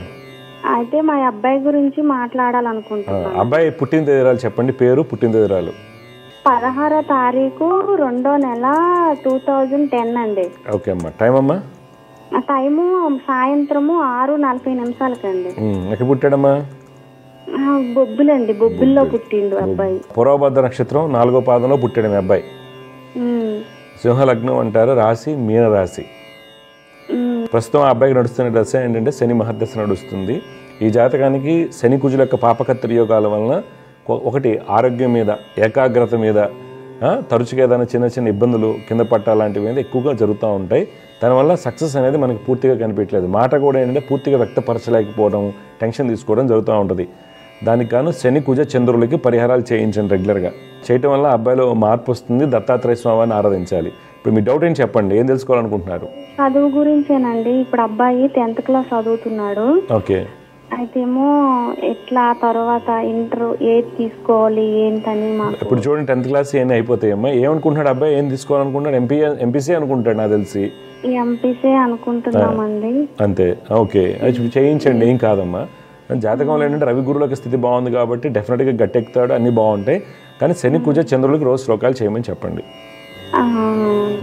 అయితే మా అబ్బాయి గురించి మాట్లాడాలనుకుంటున్నాను. అబ్బాయి పుట్టిన తేదీరాలు చెప్పండి. పేరు, పుట్టిన తేదీరాలు. 16వ తారీఖు 2వ నెల 2010 అండి. ఓకే అమ్మా. టైం అమ్మా? టైము సాయంత్రము 6:40 ఎక్కడ పుట్టాడమ్మా? బొబ్బులండి, బొబ్బుల్లో పుట్టిండు అబ్బాయి. పూర్వభద్ర నక్షత్రం 4వ పాదంలో పుట్టాడు మీ అబ్బాయి. సింహలగ్నం అంటారు, రాశి మీన రాశి. ప్రస్తుతం ఆ అబ్బాయికి నడుస్తున్న దశ ఏంటంటే శని మహర్దశ నడుస్తుంది. ఈ జాతకానికి శని కుజుల యొక్క పాపకత్రి యోగాల వలన ఒకటి ఆరోగ్యం మీద, ఏకాగ్రత మీద, తరచుగా ఏదైనా చిన్న చిన్న ఇబ్బందులు, కింద పట్టాలాంటివి మీద ఎక్కువగా జరుగుతూ ఉంటాయి. దానివల్ల సక్సెస్ అనేది మనకి పూర్తిగా కనిపించలేదు. మాట కూడా ఏంటంటే పూర్తిగా వ్యక్తపరచలేకపోవడం, టెన్షన్ తీసుకోవడం జరుగుతూ ఉంటుంది. దానికి గాను శని కుజ చంద్రులకి పరిహారాలు చేయించండి రెగ్యులర్గా. చేయటం వల్ల అబ్బాయిలో మార్పు వస్తుంది. దత్తాత్రేయ స్వామిని ఆరాధించాలి. ఇప్పుడు మీ డౌట్ ఏం చెప్పండి, ఏం తెలుసుకోవాలనుకుంటున్నారు? చదువు గురించేనండి. ఇప్పుడు అబ్బాయి 10th క్లాస్ చదువుతున్నాడు. ఓకే. అయితేమో ఎట్లా తర్వాత ఇంటర్ ఏది తీసుకోవాలి ఏంటని మాకు. ఇప్పుడు చూడండి 10th క్లాస్ ఏమైనా అయిపోతాయమ్మా. ఏమనుకుంటున్నాడు అబ్బాయి, ఏం తీసుకోవాలనుకుంటున్నాడు? ఎంపీసీ అనుకుంటాడు నాకు తెలిసి. ఎంపీసీ అనుకుంటున్నామండి. అంతే. ఓకే, అది చేయించండి, ఏం కాదమ్మా. జాతకంలో ఏంటంటే రవి గురువుల స్థితి బాగుంది కాబట్టి డెఫినెట్గా గట్టెక్కుతాడు, అన్నీ బాగుంటాయి. కానీ శని కుజ చంద్రులకి రోజు శ్లోకాలు చేయమని చెప్పండి.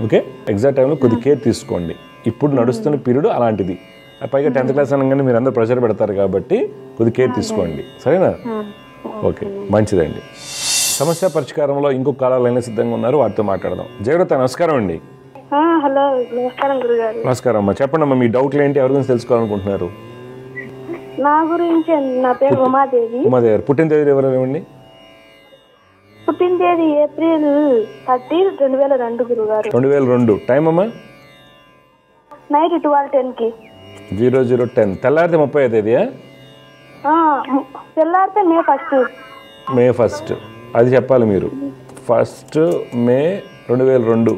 ఓకే, ఎగ్జాక్ట్ టైంలో కొద్ది కేర్ తీసుకోండి. ఇప్పుడు నడుస్తున్న పీరియడ్ అలాంటిది. పైగా 10th క్లాస్ అనగానే మీరు అందరూ ప్రెషర్ పెడతారు కాబట్టి కొద్ది కేర్ తీసుకోండి, సరేనా? ఓకే, మంచిదండి. సమస్య పరిష్కారంలో ఇంకొక కాలాలు లైన్లో సిద్ధంగా ఉన్నారు, వాటితో మాట్లాడదాం. జయవ్రత నమస్కారం అండి. హలో, నమస్కారం గురుగారు. నమస్కారం అమ్మా. చెప్పండి అమ్మా, మీ డౌట్లు ఏంటి, ఎవరి గురించి తెలుసుకోవాలనుకుంటున్నారు? నా గురించి. నా పేరు ఉమాదేవి. ఉమాదేవి. పుట్టిన తేదీ ఎవరండి? పుట్టిన తేదీ ఏప్రిల్ 30, 2002 గురుగారు. 2002. టైం అమ్మా? నైట్ 12:10. 00:10. తెల్లారితే 30వ తేదీయా? తెల్లారితే May 1. అది చెప్పాలి మీరు. 1 May 2002,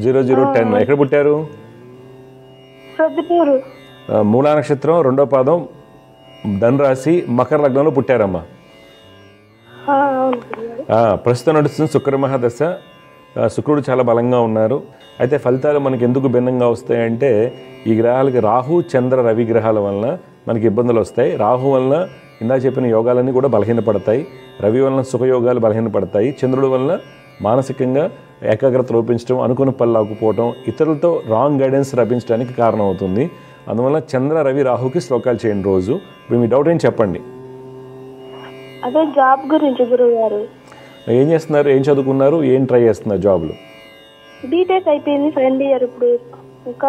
00:10. ఎక్కడ పుట్టారు? ప్రొద్దుటూరు. మూలా నక్షత్రం 2వ పాదం, ధనురాశి, మకర లగ్నంలో పుట్టారమ్మా. ప్రస్తుతం నడుస్తుంది శుక్ర మహాదశ. శుక్రుడు చాలా బలంగా ఉన్నారు. అయితే ఫలితాలు మనకి ఎందుకు భిన్నంగా వస్తాయంటే ఈ గ్రహాలకి రాహు, చంద్ర, రవి గ్రహాల వలన మనకి ఇబ్బందులు వస్తాయి. రాహు వలన ఇందా చెప్పిన యోగాలన్నీ కూడా బలహీనపడతాయి. రవి వలన సుఖయోగాలు బలహీనపడతాయి. చంద్రుడి వలన మానసికంగా ఏకాగ్రత లోపించడం, అనుకున్న పనులు ఆకుపోవడం, ఇతరులతో రాంగ్ గైడెన్స్ లభించడానికి కారణం అవుతుంది. అందువల్ల చంద్ర, రవి, రాహుకి శ్లోకాలు చేయండి రోజు. ఇప్పుడు మీ డౌట్ ఏం చెప్పండి. అదే జాబ్ గురించి గురుగారు. ఏం చేస్తున్నారు, ఏం చదువుకున్నారు, ఏం ట్రై చేస్తున్నారు జాబ్లు? బీటెక్ అయిపోయింది, 2nd ఇయర్. ఇప్పుడు ఇంకా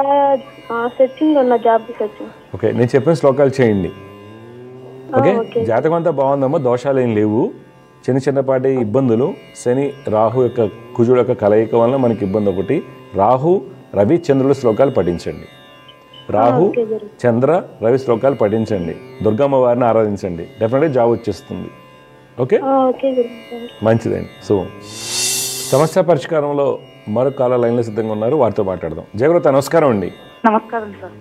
సెర్చింగ్ ఉన్న జాబ్ సెర్చింగ్. ఓకే, నేను చెప్పిన శ్లోకాలు చేయండి. ఓకే, జాతకం అంతా బాగుందమ్మా, దోషాలు ఏం లేవు. చిన్న చిన్నపాటి ఇబ్బందులు శని రాహు యొక్క కుజుడు యొక్క కలయిక వలన మనకి ఇబ్బంది ఒకటి. రాహు, రవి, చంద్రుల శ్లోకాలు పఠించండి. రాహు, చంద్ర, రవి శ్లోకాలు పఠించండి. దుర్గమ్మ వారిని ఆరాధించండి. డెఫినెట్గా జాబ్ వచ్చేస్తుంది. ఓకే, మంచిదండి. సో సమస్య పరిష్కారంలో మరొక కాల లైన్లో సిద్ధంగా ఉన్నారు, వారితో మాట్లాడదాం. జయవ్రత నమస్కారం అండి. నమస్కారం సార్.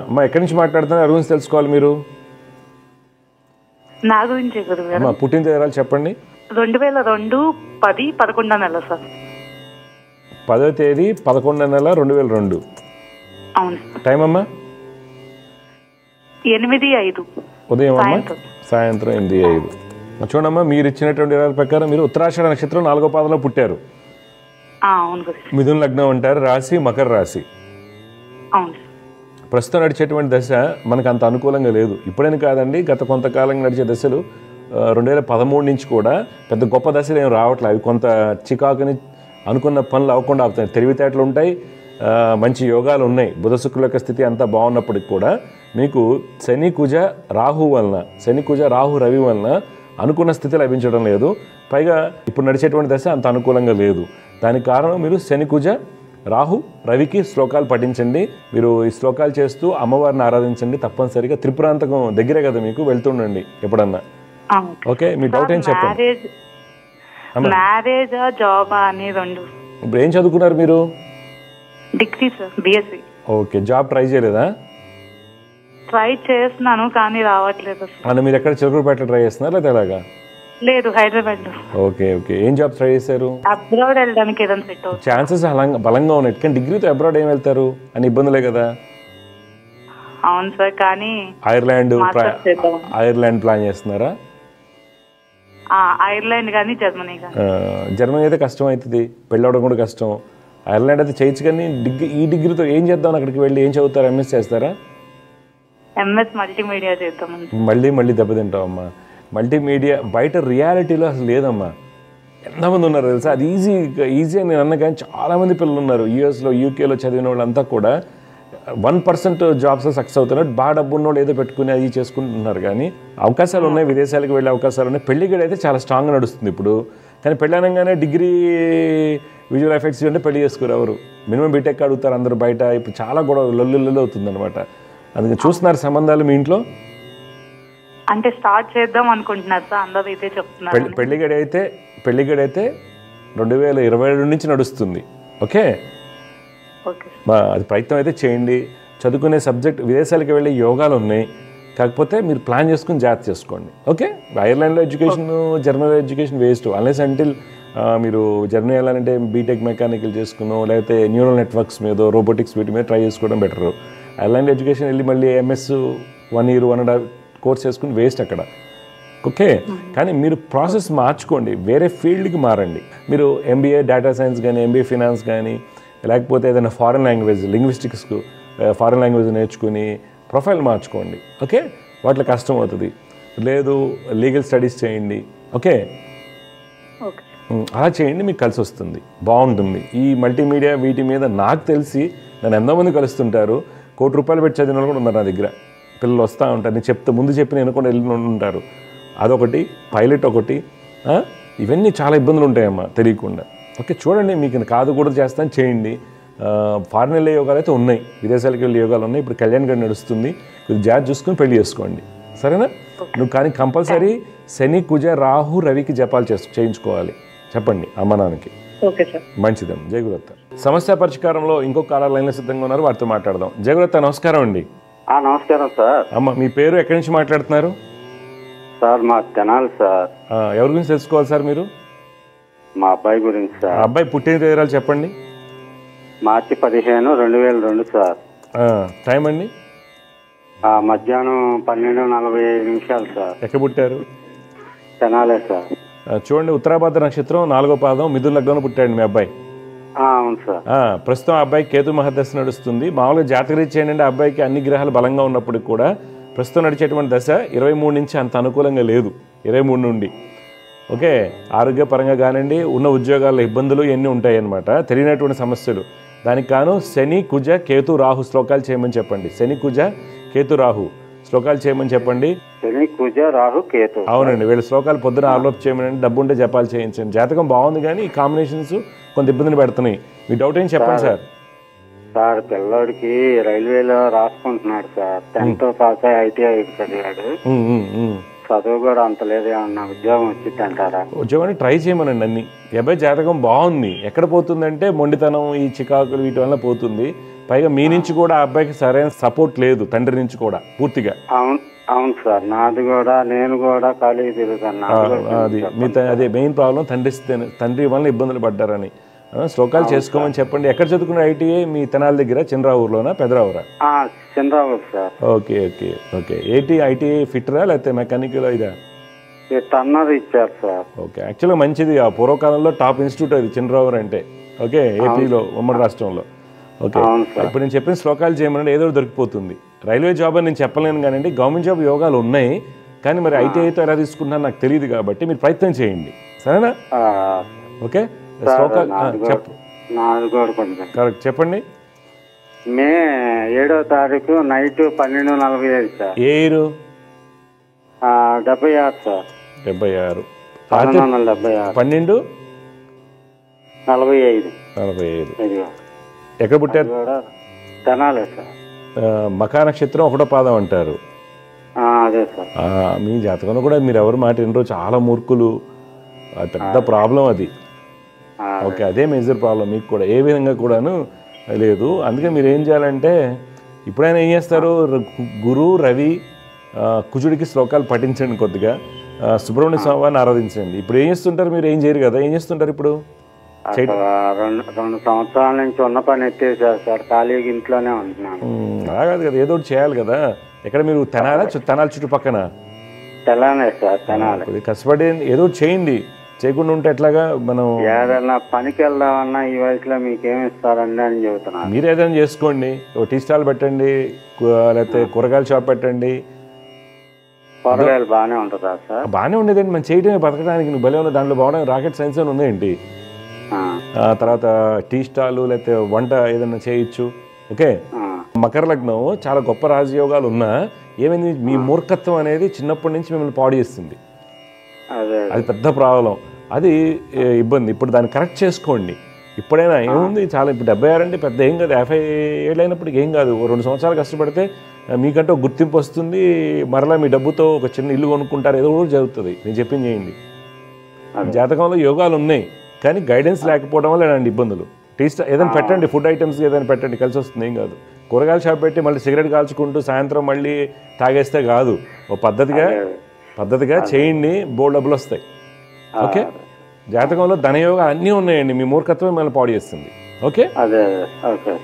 అమ్మా, ఎక్కడి నుంచి మాట్లాడుతున్నారు, ఎవరి గురించి తెలుసుకోవాలి మీరు? నా గురించి గురుగారు. అమ్మా, పుట్టిన తేదీలు చెప్పండి. 2002 10 11 నెల సార్. 10వ తేదీ 11వ నెల 2002. అవును. టైం అమ్మా? 8:05 ఉదయం అమ్మా, సాయంత్రం 8:05. చూడమ్మా, మీరు ఇచ్చినటువంటి వివరాల ప్రకారం మీరు ఉత్తరాషాఢ నక్షత్రం 4వ పాదంలో పుట్టారు. అవును గురు. మిథున లగ్నం అంటారు, రాశి మకర రాశి. అవును. ప్రస్తుతం నడిచేటువంటి దశ మనకు అంత అనుకూలంగా లేదు. ఇప్పుడైనా కాదండి, గత కొంతకాలంగా నడిచే దశలు 2013 నుంచి కూడా పెద్ద గొప్ప దశలు ఏం రావట్లేదు. అవి కొంత చికాకుని, అనుకున్న పనులు అవ్వకుండా అవుతాయి. తెలివితేటలు ఉంటాయి, మంచి యోగాలు ఉన్నాయి. బుధ శుక్రుల యొక్క స్థితి అంతా బాగున్నప్పటికి కూడా మీకు శని కుజ రాహు వలన, శని కుజ రాహు రవి వలన అనుకున్న స్థితి లభించడం లేదు. పైగా ఇప్పుడు నడిచేటువంటి దశ అంత అనుకూలంగా లేదు. దానికి కారణం మీరు శని కుజ రాహు రవికి శ్లోకాలు పఠించండి. మీరు ఈ శ్లోకాలు చేస్తూ అమ్మవారిని ఆరాధించండి. తప్పనిసరిగా త్రిపురాంతకం దగ్గరే కదా మీకు, వెళ్తుండండి ఎప్పుడన్నా. ఓకే, మీ డౌట్ ఏం చెప్పండి. మ్యారేజ్ జాబ్ అని రెండు. ఇప్పుడు ఏం చదువుకున్నారు మీరు? Degree sir, BSc. Okay, job try చేయలేదా? ట్రై చేస్తున్నాను కానీ రావట్లేదు. అంటే మీరు ఎక్కడ చిలకూరుపేటలో ట్రై చేస్తున్నారా లేదా ఎలాగా? లేదు, హైదరాబాద్ లో. ఓకే ఓకే, ఏం జాబ్ ట్రై చేశారు? అబ్రాడ్ వెళ్ళడానికి ఏదైనా సెట్ అవుతుంది. ఛాన్సెస్ బలంగా ఉన్నాయి, కానీ డిగ్రీతో అబ్రాడ్ ఏం వెళ్తారు అని ఇబ్బందులే కదా. అవును సార్, కానీ ఐర్లాండ్ ప్లాన్ చేస్తున్నారా? ఐర్లాండ్ కానీ జర్మనీ కానీ. జర్మనీ అయితే కష్టం అవుతుంది, పెళ్ళి అవడం కూడా కష్టం. ఐర్లాండ్ అయితే చేయొచ్చు, కానీ ఈ డిగ్రీతో ఏం చేద్దాం? అక్కడికి వెళ్ళి ఏం చదువుతారు? ఎంఎస్ చేస్తారా? ఎంఎస్ మల్టీమీడియా చేద్దామని. మళ్ళీ దెబ్బతింటావమ్మా. మల్టీమీడియా బయట రియాలిటీలో అసలు లేదమ్మా. ఎంతమంది ఉన్నారు తెలుసా? అది ఈజీ అని నేను అన్నా, కానీ చాలామంది పిల్లలు ఉన్నారు యూఎస్లో, యూకేలో చదివిన వాళ్ళంతా కూడా 1% జాబ్స్లో సక్సెస్ అవుతున్నారు. బాగా డబ్బు ఉన్నోళ్ళు ఏదో పెట్టుకుని అది చేసుకుంటున్నారు, కానీ అవకాశాలు ఉన్నాయి, విదేశాలకు వెళ్ళే అవకాశాలు ఉన్నాయి. పెళ్లి కూడా అయితే చాలా స్ట్రాంగ్గా నడుస్తుంది ఇప్పుడు. కానీ పెళ్ళి అనగానే డిగ్రీ విజువల్ ఎఫెక్ట్స్ అంటే పెళ్లి చేసుకోరు ఎవరు. మినిమం బీటెక్ అడుగుతారు అందరూ బయట. ఇప్పుడు చాలా గొడవ లొల్లు అవుతుంది అనమాట. అందుకని చూస్తున్నారు సంబంధాలు మీ ఇంట్లో? అంటే స్టార్ట్ చేద్దాం అనుకుంటున్నారు సార్, అందరూ అయితే చెప్తున్నారు. పెళ్లిగడ అయితే 2022 నుంచి నడుస్తుంది. ఓకే, అది ప్రయత్నం అయితే చేయండి. చదువుకునే సబ్జెక్ట్ విదేశాలకు వెళ్ళే యోగాలు ఉన్నాయి, కాకపోతే మీరు ప్లాన్ చేసుకుని జాగ్రత్త చేసుకోండి. ఓకే, ఐర్లాండ్లో ఎడ్యుకేషన్, జర్మనీలో ఎడ్యుకేషన్ వేస్ట్. అన్లెస్ అంటిల్ మీరు జర్మనీ వెళ్ళాలంటే బీటెక్ మెకానికల్ చేసుకునో, లేకపోతే న్యూరల్ నెట్వర్క్స్ మీద, రోబోటిక్స్ వీటి మీద ట్రై చేసుకోవడం బెటరు. ఐర్లాండ్ ఎడ్యుకేషన్ వెళ్ళి మళ్ళీ ఎంఎస్ 1 year 1.5 కోర్స్ చేసుకుని వేస్ట్ అక్కడ. ఓకే, కానీ మీరు ప్రాసెస్ మార్చుకోండి, వేరే ఫీల్డ్కి మారండి. మీరు ఎంబీఏ డేటా సైన్స్ కానీ, ఎంబీఏ ఫినాన్స్ కానీ, లేకపోతే ఏదైనా ఫారెన్ లాంగ్వేజ్, లింగ్విస్టిక్స్కు ఫారెన్ లాంగ్వేజ్ నేర్చుకుని ప్రొఫైల్ మార్చుకోండి. ఓకే, వాటిలో కష్టం అవుతుంది. లేదు, లీగల్ స్టడీస్ చేయండి. ఓకే, అలా చేయండి, మీకు కలిసి వస్తుంది, బాగుంటుంది. ఈ మల్టీమీడియా వీటి మీద నాకు తెలిసి నన్ను ఎంతోమంది కలుస్తుంటారు. ₹1,00,000 పెట్టి చదివిన వాళ్ళు కూడా ఉన్నారు నా దగ్గర. పిల్లలు వస్తూ ఉంటారు, నేను ముందు చెప్పి నేను కూడా వెళ్ళి ఉంటారు. అదొకటి, పైలట్ ఒకటి, ఇవన్నీ చాలా ఇబ్బందులు ఉంటాయమ్మా తెలియకుండా. ఓకే, చూడండి, మీకు కాదు కూడా చేస్తాను, చేయండి. ఫారెన్ వెళ్ళే యోగాలు అయితే ఉన్నాయి, విదేశాలకు వెళ్ళే యోగాలు ఉన్నాయి. ఇప్పుడు కళ్యాణ్ గడి నడుస్తుంది, కొద్దిగా జాగ్రత్త చూసుకుని పెళ్లి చేసుకోండి, సరేనా? నువ్వు కానీ కంపల్సరీ శని, కుజ, రాహు, రవికి జపాలు చేయించుకోవాలి. చెప్పండి అమ్మ నాన్నకి. మంచిదమ్మ. జయగురత్త సమస్య పరిష్కారంలో ఇంకొక కాలర్ లైన్లో సిద్ధంగా ఉన్నారు, వారితో మాట్లాడదాం. జయగురత్త నమస్కారం అండి. నమస్కారం సార్. అమ్మ, మీ పేరు, ఎక్కడి నుంచి మాట్లాడుతున్నారు? సార్ మా తెనాలి సార్. ఎవరి గురించి తెలుసుకోవాలి సార్ మీరు? మా అబ్బాయి గురించి సార్. అబ్బాయి పుట్టిన తేదీలు చెప్పండి. మార్చి 15, 2002 సార్. టైం అండి? మధ్యాహ్నం 12:45 సార్. ఎక్కడ పుట్టారు? తెనాలే సార్. చూడండి, ఉత్తరాభాద్ర నక్షత్రం 4వ పాదం, మిథున లగ్నంలో పుట్టాడు మీ అబ్బాయి. అవును సార్. ప్రస్తుతం అబ్బాయి కేతు మహాదశ నడుస్తుంది. మామూలుగా జాతకరీత్యా ఏంటంటే అబ్బాయికి అన్ని గ్రహాలు బలంగా ఉన్నప్పటికీ కూడా ప్రస్తుతం నడిచేటువంటి దశ 23 నుంచి అంత అనుకూలంగా లేదు. 23 నుండి ఓకే, ఆరోగ్యపరంగా కానివ్వండి, ఉన్న ఉద్యోగాల్లో ఇబ్బందులు ఎన్ని ఉంటాయి అన్నమాట, తెలియనటువంటి సమస్యలు. దానికి కాను శని, కుజ, కేతు, రాహు శ్లోకాలు చేయమని చెప్పండి. శని, కుజ, కేతు, రాహు శ్లోకాలు చేయమని చెప్పండి. శని, కుజ, రాహు, కేతు. అవునండి, వీళ్ళ శ్లోకాలు పొద్దున ఆలోపు చేయమని, డబ్బు ఉంటే జపాలు చేయించండి. జాతకం బాగుంది, కానీ ఈ కాంబినేషన్స్ కొంత ఇబ్బందిని పెడుతున్నాయి. మీ డౌట్ ఏం చెప్పండి సార్. సార్, పిల్లోడికి రైల్వేలో రాసుకుంటున్నాడు సార్. 10th పాస్ అయ్యి ITI చదివాడు. చదువు కూడా అంత లేదు, ఏమన్నా ఉద్యోగం వచ్చింది అంటారా? ఉద్యోగాన్ని ట్రై చేయమనండి అన్ని. అబ్బాయి జాతకం బాగుంది, ఎక్కడ పోతుందంటే మొండితనం, ఈ చికాకులు వీటి వల్ల పోతుంది. పైగా మీ నుంచి కూడా ఆ అబ్బాయికి సరైన సపోర్ట్ లేదు, తండ్రి నుంచి కూడా పూర్తిగా. అవును సార్, నాది కూడా, నేను కూడా ఖాళీ తిరుగుతాను. అది మీ అదే మెయిన్ ప్రాబ్లం, తండ్రి వల్ల ఇబ్బందులు పడ్డారని. శ్లోకాలు చేసుకోమని చెప్పండి. ఎక్కడ చదువుకున్న ITI? మీ తెనాలి దగ్గర, చిన్నరావురులోనా, పెదరావురా? Chinnaravuru sir. Okay okay okay. ITI ఫిట్రా లేకపోతే మెకానికల్? ఇదా టన్నర్ ఇచ్చారు సార్. ఓకే, యాక్చువల్గా మంచిది. ఆ పూర్వకాలంలో టాప్ ఇన్స్టిట్యూట్ అది చిన్నరావురు అంటే. ఓకే, ఏపీలో, ఉమ్మడి రాష్ట్రంలో. ఓకే, ఇప్పుడు నేను చెప్పిన శ్లోకాలు చేయమని ఏదో దొరికిపోతుంది. రైల్వే జాబ్ అని నేను చెప్పలేను కానండి, గవర్నమెంట్ జాబ్ యోగాలు ఉన్నాయి. కానీ మరి ITIతో ఎలా తీసుకుంటున్నా నాకు తెలియదు, కాబట్టి మీరు ప్రయత్నం చేయండి, సరేనా? ఓకే, శ్లోకాలు కరెక్ట్ చెప్పండి. మే 7వ తారీఖు నైట్ 12:45 సార్. ఏ ఇయర్? 76 సార్. 76. 12:45. 12:45. ఎక్కడ పుట్టారు? తెనాలే సార్. మకా నక్షత్రం 1వ పాదం అంటారు. అదే సార్. మీ జాతకంలో కూడా మీరు ఎవరు మాట వినరో, చాలా మూర్ఖులు, పెద్ద ప్రాబ్లం అది. ఓకే, అదే మేజర్ ప్రాబ్లం మీకు కూడా, ఏ విధంగా కూడాను లేదు. అందుకే మీరు ఏం చేయాలంటే, ఇప్పుడైనా ఏం చేస్తారు, గురు, రవి, కుజుడికి శ్లోకాలు పఠించండి, కొద్దిగా సుబ్రహ్మణ్య స్వామిని ఆరాధించండి. ఇప్పుడు ఏం చేస్తుంటారు మీరు? ఏం చేయరు కదా, ఏం చేస్తుంటారు ఇప్పుడు? 2 సంవత్సరాల నుంచి ఉన్న పని ఎత్తేసారు సార్, ఖాళీగా ఇంట్లోనే ఉంటున్నాను. అలా కాదు కదా, ఏదో ఒకటి చేయాలి కదా. ఎక్కడ మీరు? తెనాలి చుట్టుపక్కన? తెలానే సార్ తినాలి. కొద్దిగా కష్టపడి ఏదో చేయండి, చేయకుండా ఉంటే ఎట్లాగా? మనం ఏదైనా పనికి వెళ్దామన్నా ఈ వయసులో మీకేమి ఇస్తారండి అని చెబుతున్నాను. మీరు ఏదైనా చేసుకోండి, ఓ టీ స్టాల్ పెట్టండి, లేకపోతే కూరగాయల షాప్ పెట్టండి. కూరగాయలు బాగానే ఉంటుందా సార్? బాగానే ఉండేదండి, మనం చేయడమే బతకడానికి. నువ్వు భలే ఉన్న దాంట్లో బాగుండదు, రాకెట్ సైన్స్ అని ఉందేంటి. తర్వాత టీ స్టాలు లేకపోతే వంట ఏదైనా చేయొచ్చు. ఓకే, మకర లగ్నం చాలా గొప్ప రాజయోగాలు ఉన్నా ఏమైంది, మీ మూర్ఖత్వం అనేది చిన్నప్పటి నుంచి మిమ్మల్ని పాడు చేస్తుంది. అది పెద్ద ప్రాబ్లం, అది ఇబ్బంది. ఇప్పుడు దాన్ని కరెక్ట్ చేసుకోండి. ఇప్పుడైనా ఏముంది, చాలా ఇప్పుడు 76 అంటే పెద్ద ఏం కాదు, 50 ఏళ్ళు అయినప్పటికి ఏం కాదు. 2 సంవత్సరాలు కష్టపడితే మీకంటే ఒక గుర్తింపు వస్తుంది. మరలా మీ డబ్బుతో ఒక చిన్న ఇల్లు కొనుక్కుంటారు, ఏదో కూడా జరుగుతుంది. నేను చెప్పింది చేయండి. జాతకంలో యోగాలు ఉన్నాయి, కానీ గైడెన్స్ లేకపోవడం వల్ల ఇలాంటి ఇబ్బందులు. టీ స్టాల్ ఏదైనా పెట్టండి, ఫుడ్ ఐటమ్స్ ఏదైనా పెట్టండి, కలిసి వస్తుంది, ఏం కాదు. కూరగాయల షాప్ పెట్టి మళ్ళీ సిగరెట్ కాల్చుకుంటూ సాయంత్రం మళ్ళీ తాగేస్తే కాదు. ఓ పద్ధతిగా చేయండి, బోల్డ్ డబ్బులు వస్తాయి. ఓకే, జాతకంలో ధనయోగాలు అన్నీ ఉన్నాయండి, మీ మూర్ఖత్వం మిమ్మల్ని పాడు చేస్తుంది. ఓకే,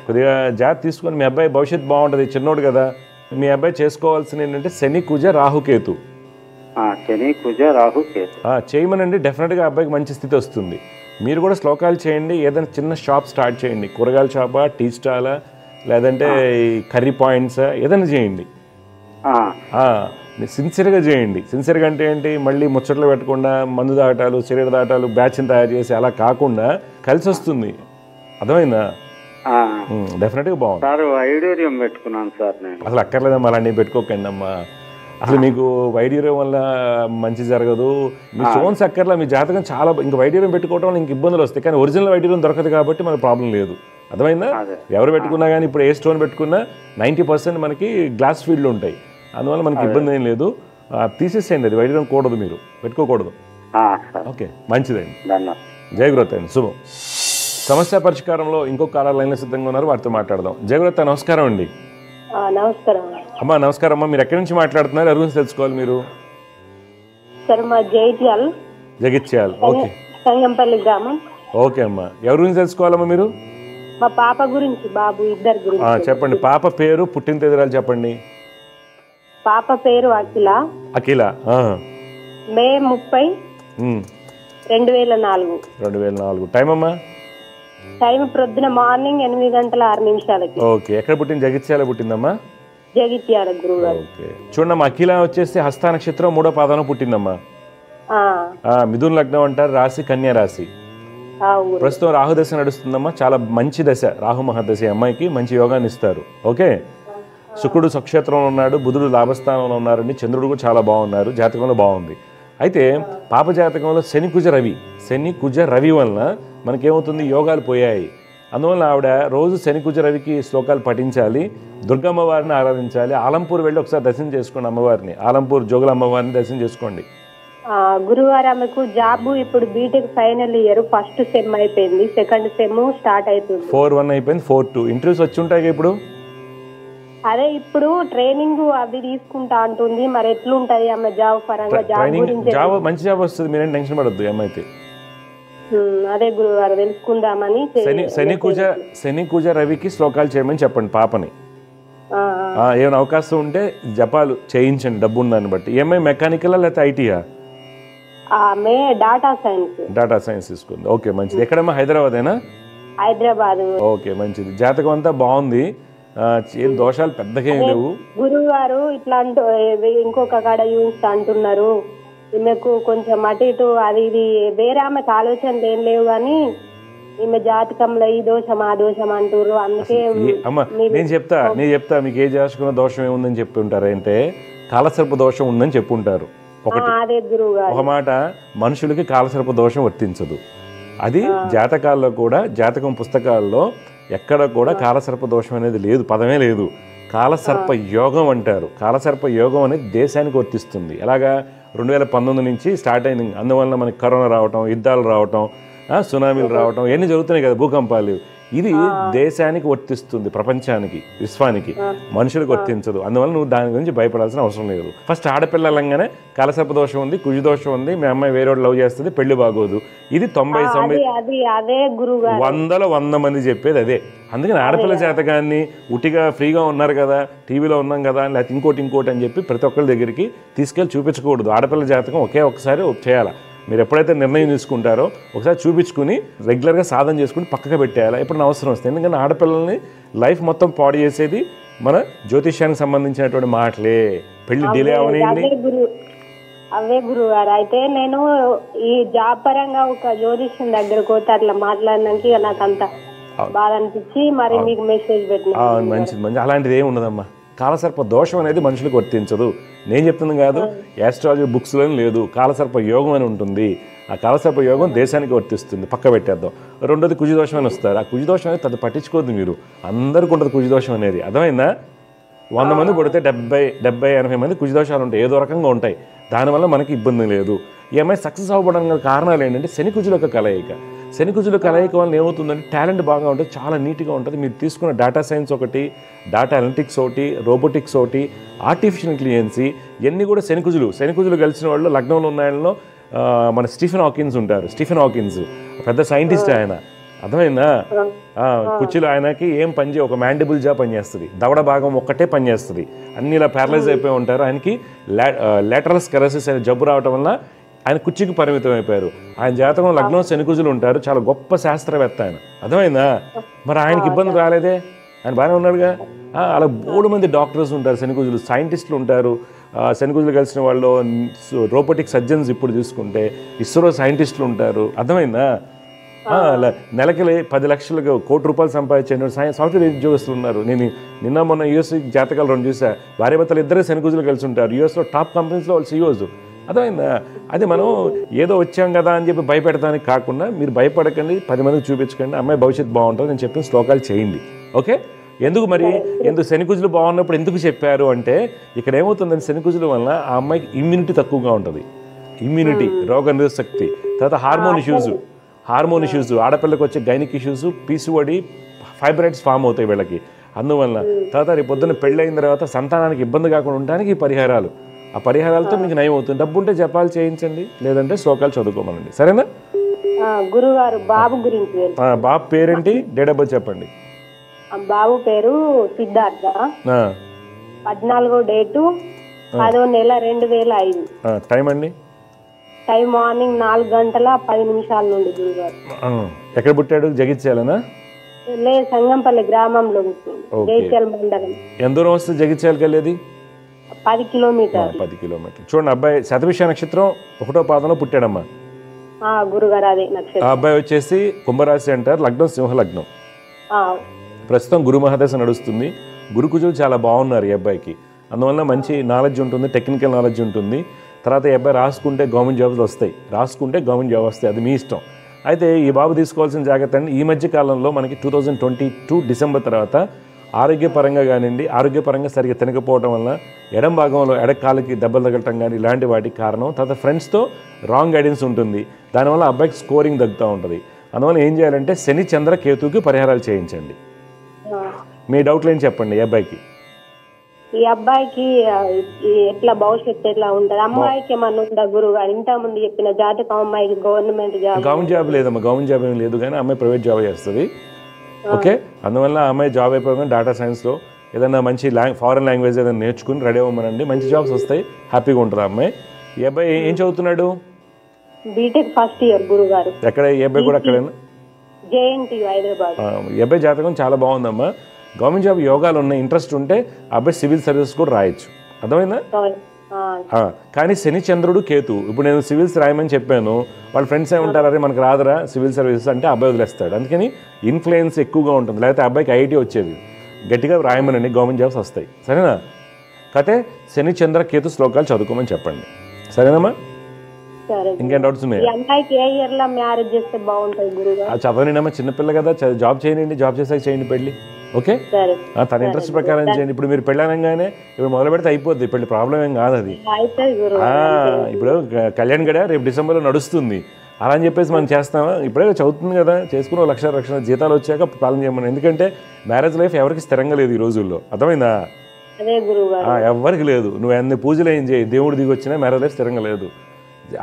కొద్దిగా జాగ్రత్త తీసుకొని మీ అబ్బాయి భవిష్యత్తు బాగుంటుంది. చిన్నోడు కదా, మీ అబ్బాయి చేసుకోవాల్సిన ఏంటంటే శని కుజ రాహుకేతు చేయమనండి. డెఫినెట్గా అబ్బాయికి మంచి స్థితి వస్తుంది. మీరు కూడా శ్లోకాలు చేయండి, ఏదైనా చిన్న షాప్ స్టార్ట్ చేయండి, కూరగాయల షాపా, టీ స్టాలా, లేదంటే కర్రీ పాయింట్సా, ఏదైనా చేయండి. సిన్సియర్గా చేయండి. సిన్సియర్గా అంటే ఏంటి, మళ్ళీ ముచ్చట్లు పెట్టకుండా మందు దాటాలు, శరీర దాటాలు, బ్యాచ్ని తయారు చేసి అలా కాకుండా కలిసి వస్తుంది. అర్థమైందా? డెఫినెట్గా బాగుంది. అసలు అక్కర్లేదమ్మా, అలాంటివి పెట్టుకోకండి అమ్మా. అసలు మీకు వైడ్యూర్యం వల్ల మంచి జరగదు. మీ స్టోన్స్ అక్కర్లా, మీ జాతకం చాలా. ఇంకా వైడ్యూర్యం పెట్టుకోవడం వల్ల ఇంక ఇబ్బందులు వస్తాయి, కానీ ఒరిజినల్ వైడ్యూర్యం దొరకదు కాబట్టి మనకు ప్రాబ్లం లేదు. అర్థమైందా? ఎవరు పెట్టుకున్నా కానీ ఇప్పుడు ఏ స్టోన్ పెట్టుకున్నా 90% మనకి గ్లాస్ ఫీల్డ్లు ఉంటాయి, అందువల్ల మనకి ఇబ్బంది ఏం లేదు. తీసేసేయండి, అది వైద్యం కూడదు, మీరు పెట్టుకోకూడదు. ఓకే, మంచిదండి. జయగురత అండి, శుభం. సమస్య పరిష్కారంలో ఇంకొక కాలర్ లైన్లో సిద్ధంగా ఉన్నారు, వారితో మాట్లాడదాం. జయగురత, నమస్కారం అండి. నమస్కారం అమ్మా. నమస్కారం అమ్మా, మీరు ఎక్కడి నుంచి మాట్లాడుతున్నారు, ఎవరి గురించి తెలుసుకోవాలి మీరు? జగిత్యాల. ఓకే, సంగంపల్లి గ్రామం. ఓకే అమ్మా, ఎవరి గురించి తెలుసుకోవాలమ్మా మీరు? మా పాప గురించి, బాబు ఇద్దరు గురించి. చెప్పండి. పాప పేరు, పుట్టిన తేదీరాలు చెప్పండి. పాప పేరు అఖిల. మే 30, 2004. 2004. టైం అమ్మా? టైం ప్రొద్దున మార్నింగ్ 8:06. ఓకే, ఎక్కడ పుట్టింది? జగిత్యాల పుట్టిందమ్మా? జగిత్యాల గురుగారు. ఓకే, చూడమ్మా, అఖిల వచ్చేసి హస్త నక్షత్రం 3వ పాదంలో పుట్టిందమ్మా. మిథున లగ్నం అంటారు, రాశి కన్యా రాశి. ప్రస్తుతం రాహు దశ నడుస్తుందమ్మా, చాలా మంచి దశ. రాహు మహాదశ అమ్మాయికి మంచి యోగాన్ని ఇస్తారు. ఓకే, శుక్రుడు స్వక్షేత్రంలో ఉన్నాడు, బుధుడు లాభస్థానంలో ఉన్నారండి, చంద్రుడు కూడా చాలా బాగున్నారు, జాతకంలో బాగుంది. అయితే పాప జాతకంలో శని కుజ రవి వలన మనకేమవుతుంది, యోగాలు పోయాయి. అందువల్ల ఆవిడ రోజు శని కుజ రవికి శ్లోకాలు పఠించాలి, దుర్గమ్మవారిని ఆరాధించాలి. ఆలంపూర్ వెళ్ళి ఒకసారి దర్శనం చేసుకోండి అమ్మవారిని, ఆలంపూర్ జోగుల అమ్మవారిని దర్శనం చేసుకోండి. గురువారు ఆమెకు జాబ్ ఇప్పుడు BTech final year, first sem అయిపోయింది, సెకండ్ సెమ్ స్టార్ట్ అవుతుంది. 4-1 అయిపోయింది, 4-2 ఇంటర్వ్యూస్ వచ్చి ఉంటాయి ఇప్పుడు. అదే ఇప్పుడు ట్రైనింగ్ అవి తీసుకుంటా అంటుంది, మరి ఎట్లుంటది ఆమె జాబ్ పరంగా? జాబ్ మంచి జాబ్ వస్తుంది, మీరేం టెన్షన్ పడద్దు. ఏమైతే అదే గురువారు తెలుసుకుందామని. శని కుజ రవికి శ్లోకాలు చేయమని చెప్పండి పాపని. ఏమైనా అవకాశం ఉంటే జపాలు చేయించండి, డబ్బు ఉందని బట్టి. ఏమై మెకానికల్ లేకపోతే ఐటీయా? డాటా సైన్స్ తీసుకుంది. ఓకే, మంచిది. ఎక్కడమ్మా? హైదరాబాదేనా? హైదరాబాద్. ఓకే, మంచిది. జాతకం అంతా బాగుంది, ఏం దోషాలు పెద్దగా ఏం లేవు. గురువు గారు ఇట్లా ఇంకొక కాడ చూస్తా అంటున్నారు, ఈమెకు కొంచెం అటు ఇటు అది ఇది వేరే ఆమెకు ఆలోచనలు ఏం లేవు, కానీ ఈమె జాతకంలో ఈ దోషం ఆ దోషం అంటారు. అందుకే అమ్మా నేను చెప్తా మీకు ఏ జాతకంలో దోషం ఏముందని చెప్పి ఉంటారు అంటే, కాలసర్ప దోషం ఉందని చెప్పి ఉంటారు. ఒక మాట, మనుషులకి కాలసర్ప దోషం వర్తించదు. అది జాతకాల్లో కూడా, జాతకం పుస్తకాల్లో ఎక్కడ కూడా కాలసర్ప దోషం అనేది లేదు, పదమే లేదు. కాలసర్ప యోగం అంటారు. కాలసర్ప యోగం అనేది దేశానికి వర్తిస్తుంది. ఎలాగా 2019 నుంచి స్టార్ట్ అయింది. అందువల్ల మనకి కరోనా రావటం, యుద్ధాలు రావటం, సునామీలు రావటం, ఇవన్నీ జరుగుతున్నాయి కదా, భూకంపాలు. ఇది దేశానికి వర్తిస్తుంది, ప్రపంచానికి, విశ్వానికి, మనుషులకు వర్తించదు. అందువల్ల నువ్వు దాని గురించి భయపడాల్సిన అవసరం లేదు. ఫస్ట్ ఆడపిల్లలంగానే కాలసర్ప దోషం ఉంది, కుజు దోషం ఉంది, మీ అమ్మాయి వేరే లవ్ చేస్తుంది, పెళ్లి బాగోదు. ఇది 100 మంది చెప్పేది అదే. అందుకని ఆడపిల్ల జాతకాన్ని ఉట్టిగా ఫ్రీగా ఉన్నారు కదా, టీవీలో ఉన్నాం కదా, లేకపోతే ఇంకోటి అని చెప్పి ప్రతి ఒక్కరి దగ్గరికి తీసుకెళ్ళి చూపించకూడదు. ఆడపిల్ల జాతకం ఒక్కసారి చేయాలి. మీరు ఎప్పుడైతే నిర్ణయం తీసుకుంటారో ఒకసారి చూపించుకుని రెగ్యులర్గా సాధన చేసుకుని పక్కగా పెట్టేయాలి ఎప్పుడైనా అవసరం వస్తుంది. ఎందుకంటే ఆడపిల్లల్ని లైఫ్ మొత్తం పాడు చేసేది మన జ్యోతిష్యానికి సంబంధించినటువంటి మాటలే. పెళ్లి డిలే అవనివ్వండి. అవే గురుగారు. అయితే నేను ఈ జాబ్ పరంగా ఒక జ్యోతిష్యం దగ్గరకు పోతే అట్లా మాట్లాడినాక నాకు అంత బాధ అనిపించి మరి మీకు మెసేజ్ పెట్టిన. మంచిది. అలాంటిది ఏమి ఉండదమ్మా. కాలసర్ప దోషం అనేది మనుషులకు వర్తించదు. నేను చెప్తుంది కాదు, యాస్ట్రాలజీ బుక్స్లో లేదు. కాలసర్ప యోగం అని ఉంటుంది. ఆ కాలసర్ప యోగం దేశానికి వర్తిస్తుంది, పక్క పెట్టేద్దాం. రెండోది కుజదోషం అని వస్తారు. ఆ కుజదోషం అనేది పెద్ద పట్టించుకోవద్దు మీరు. అందరికీ ఉంటుంది కుజదోషం అనేది. అర్థమైందా? 100 మంది కొడితే 70-80 మంది కుజదోషాలు ఉంటాయి, ఏదో రకంగా ఉంటాయి. దానివల్ల మనకి ఇబ్బంది లేదు. ఈ అమ్మాయి సక్సెస్ అవ్వడానికి కారణాలు ఏంటంటే శని కుజుల యొక్క కలయిక. శని కుజుల కలయిక వల్ల ఏమవుతుందంటే టాలెంట్ బాగా ఉంటుంది, చాలా నీట్గా ఉంటుంది. మీరు తీసుకున్న డేటా సైన్స్ ఒకటి, డేటా అనలిటిక్స్ ఒకటి, రోబోటిక్స్ ఒకటి, ఆర్టిఫిషియల్ ఇంటెలిజెన్సీ, ఇవన్నీ కూడా శని కుజులు కలిసిన వాళ్ళు లగ్నంలో ఉన్న వాళ్ళలో మన స్టీఫెన్ హాకిన్స్ ఉంటారు. స్టీఫెన్ హాకిన్స్ పెద్ద సైంటిస్ట్ ఆయన. అర్థమైందా? కుర్చీలో ఆయనకి ఏం పని ఒక మ్యాండిబుల్ జా పనిచేస్తుంది, దవడ భాగం ఒక్కటే పనిచేస్తుంది. అన్ని ఇలా ప్యారలైజ్ అయిపోయి ఉంటారు. ఆయనకి లాటరల్ స్క్లెరోసిస్ అనే జబ్బు రావడం వల్ల ఆయన కుర్చీకి పరిమితం అయిపోయారు. ఆయన జాతకం లగ్నం శనికుజులు ఉంటారు. చాలా గొప్ప శాస్త్రవేత్త ఆయన. అర్థమైందా? మరి ఆయనకి ఇబ్బంది రాలేదే, ఆయన బాగానే ఉన్నాడుగా. అలా 3 మంది డాక్టర్స్ ఉంటారు, శనికుజులు సైంటిస్టులు ఉంటారు. శనికుజులు కలిసిన వాళ్ళు రోబోటిక్ సర్జన్స్ ఇప్పుడు చూసుకుంటే ఇస్రో సైంటిస్టులు ఉంటారు. అర్థమైందా? నెలకి 10 లక్షలకు ₹1 కోటి సంపాదించే సాఫ్ట్వేర్ ఉద్యోగస్తులు ఉన్నారు. నేను నిన్న మొన్న యూఎస్ జాతకాలు 2 చూసా. భార్యాభర్తలు ఇద్దరే శనికుజులు కలిసి ఉంటారు. యూఎస్లో టాప్ కంపెనీస్లో వాళ్ళు సీఈఓస్. అర్థమైందా? అది మనం ఏదో వచ్చాం కదా అని చెప్పి భయపెడతానికి కాకుండా మీరు భయపడకండి, 10 మందికి చూపించకండి. అమ్మాయి భవిష్యత్తు బాగుంటుంది. నేను చెప్పిన శ్లోకాలు చేయండి. ఓకే? ఎందుకు శనికుజులు బాగున్నప్పుడు ఎందుకు చెప్పారు అంటే ఇక్కడ ఏమవుతుందంటే శనికుజుల వల్ల ఆ అమ్మాయికి ఇమ్యూనిటీ తక్కువగా ఉంటుంది. ఇమ్యూనిటీ, రోగ నిరోధక శక్తి, తర్వాత హార్మోన్ ఇష్యూస్, ఆడపిల్లకి వచ్చే gynaec issues, PCOD, fibroids form అవుతాయి వీళ్ళకి. అందువల్ల తర్వాత రేపు పొద్దున్న పెళ్ళి అయిన తర్వాత సంతానానికి ఇబ్బంది కాకుండా ఉండడానికి ఈ పరిహారాలు, ఆ పరిహారాలతో మీకు నయం అవుతుంది. డబ్బు ఉంటే జపాలు చేయించండి, లేదంటే శ్లోకాలు చదువుకోమనండి. సరేనా? గురుగారు బాబు గురించి, బాబు పేరేంటి, డేట్ ఆఫ్ బర్త్ చెప్పండి. బాబు పేరు సిద్ధార్థ, 14వ డేటు 10వ నెల 2005. టైం అండి? టైం మార్నింగ్ 4:10 నుండి. గురుగారు ఎక్కడ పుట్టాడు? జగిత్యాలనా? లేదు, సంగంపల్లి గ్రామంలో జగిత్యాల మండలం. ఎంత దూరం వస్తుంది జగిత్యాలకి వెళ్ళేది? 10 కిలోమీటర్లు. 10 కిలోమీటర్లు. చూడండి, అబ్బాయి శతభిష నక్షత్రం 1వ పాదంలో పుట్టాడమ్మా. గురుగారు అదే నక్షత్రం. ఆ అబ్బాయి వచ్చేసి కుంభరాశి అంటారు, లగ్నం సింహ లగ్నం. ప్రస్తుతం గురు మహాదశ నడుస్తుంది. గురుకుజులు చాలా బాగున్నారు ఈ అబ్బాయికి. అందువల్ల మంచి నాలెడ్జ్ ఉంటుంది, టెక్నికల్ నాలెడ్జ్ ఉంటుంది. తర్వాత ఈ అబ్బాయి రాసుకుంటే గవర్నమెంట్ జాబ్స్ వస్తాయి, అది మీ ఇష్టం. అయితే ఈ బాబు తీసుకోవాల్సిన జాగ్రత్త అండి, ఈ మధ్య కాలంలో మనకి 2022 డిసెంబర్ తర్వాత ఆరోగ్యపరంగా కానివ్వండి, ఆరోగ్యపరంగా సరిగ్గా తినకపోవడం వల్ల ఎడం భాగంలో ఎడకాలకి దెబ్బలు తగలటం కానీ ఇలాంటి వాటికి కారణం. తర్వాత ఫ్రెండ్స్తో రాంగ్ గైడెన్స్ ఉంటుంది, దానివల్ల అబ్బాయికి స్కోరింగ్ తగ్గుతూ ఉంటుంది. అందువల్ల ఏం చేయాలంటే శని చంద్ర కేతుకి పరిహారాలు చేయించండి. మీ డౌట్లు ఏం చెప్పండి ఈ అబ్బాయికి? ఈ అబ్బాయికి ఎట్లా భవిష్యత్తు ఎట్లా ఉంటుంది? అమ్మాయికి ఏమన్నా ఉందా గురుగారు? ఇంత ముందు చెప్పిన జాతకం అమ్మాయికి గవర్నమెంట్ జాబ్ లేదమ్మా, గవర్నమెంట్ జాబ్ ఏం లేదు, కానీ అమ్మాయి ప్రైవేట్ జాబ్ చేస్తుంది. ఓకే, అందువల్ల అమ్మాయి జాబ్ అయిపోయాక డేటా సైన్స్లో ఏదైనా మంచి ఫారెన్ లాంగ్వేజ్ ఏదైనా నేర్చుకుని రెడీ అవ్వమనండి, మంచి జాబ్స్ వస్తాయి, హ్యాపీగా ఉంటుంది అమ్మాయి. ఈ అబ్బాయి ఏం చదువుతున్నాడు? బీటెక్ ఫస్ట్ ఇయర్ గురుగారు. ఎక్కడ? ఈ అబ్బాయి కూడా అక్కడేనా? జేఎన్టీ హైదరాబాద్. ఈ అబ్బాయి జాతకం చాలా బాగుందమ్మా. గవర్నమెంట్ జాబ్ యోగాలు ఉన్నాయి, ఇంట్రెస్ట్ ఉంటే అబ్బాయి సివిల్ సర్వీసెస్ కూడా రాయొచ్చు. అర్థమైందా? కానీ శని చంద్రుడు కేతు, ఇప్పుడు నేను సివిల్స్ రాయమని చెప్పాను, వాళ్ళ ఫ్రెండ్స్ ఏమంటారు, అరే మనకు రాదురా సివిల్ సర్వీసెస్ అంటే అబ్బాయి వదిలేస్తాడు. అందుకని ఇన్ఫ్లుయెన్స్ ఎక్కువగా ఉంటుంది. లేకపోతే అబ్బాయికి ఐఐటీ వచ్చేది. గట్టిగా రాయమనండి, గవర్నమెంట్ జాబ్స్ వస్తాయి. సరేనా? కాకపోతే శని చంద్ర కేతు శ్లోకాలు చదువుకోమని చెప్పండి. సరేనమ్మా? ఇంకేం డౌట్స్ ఉన్నాయి? చదవనిమ్మా, చిన్నపిల్ల కదా, జాబ్ చేయనండి, జాబ్ చేసాక చేయండి పెళ్ళి. ఓకే, తన ఇంట్రెస్ట్ ప్రకారం చేయండి. ఇప్పుడు మీరు పెళ్ళి అనగానే ఇప్పుడు మొదలు పెడితే అయిపోద్ది పెళ్ళి, ప్రాబ్లం ఏం కాదు అది. ఇప్పుడు కళ్యాణ్ గడ రేపు డిసెంబర్లో నడుస్తుంది. అలా అని చెప్పేసి మనం చేస్తామా? ఇప్పుడే చదువుతుంది కదా, చేసుకుని లక్ష జీతాలు వచ్చాక పాలన చేయమని. ఎందుకంటే మ్యారేజ్ లైఫ్ ఎవరికి స్థిరంగా లేదు ఈ రోజుల్లో, అర్థమైందా? ఎవరికి లేదు. నువ్వు అన్ని పూజలు ఏం చేయి, దేవుడు దిగి వచ్చినా మ్యారేజ్ లైఫ్ స్థిరంగా లేదు.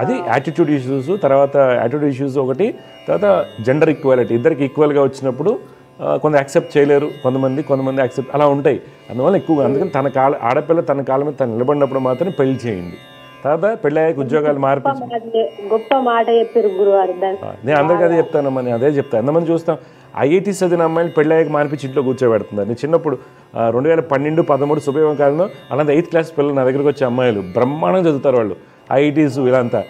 అది యాటిట్యూడ్ ఇష్యూస్, తర్వాత యాటిట్యూడ్ ఇష్యూస్ ఒకటి, తర్వాత జెండర్ ఈక్వాలిటీ, ఇద్దరికి ఈక్వల్గా వచ్చినప్పుడు కొంత యాక్సెప్ట్ చేయలేరు కొంతమంది యాక్సెప్ట్, అలా ఉంటాయి. అందువల్ల ఎక్కువగా అందుకని ఆడపిల్ల తన కాళ్ళ మీద తను నిలబడినప్పుడు మాత్రం పెళ్లి చేయండి. తర్వాత పెళ్ళయ్యాక ఉద్యోగాలు మార్పించి గొప్ప మాట చెప్పారు గురువారు. నేను అందరికీ అదే చెప్తానమ్మా, నేను అదే చెప్తాను. ఎంతమంది చూస్తాం ఐఐటీ చదివిన అమ్మాయిలు పెళ్ళయ్యాక మార్పించి ఇంట్లో కూర్చోబెడుతున్నారు. నేను చిన్నప్పుడు 2012-13 శుభయోగం కాలంలో అలాంటి 8th క్లాస్ పిల్లలు నా దగ్గరికి వచ్చే అమ్మాయిలు బ్రహ్మాండంగా చదువుతారు. వాళ్ళు ఐఐటీస్ ఇలా అంతా.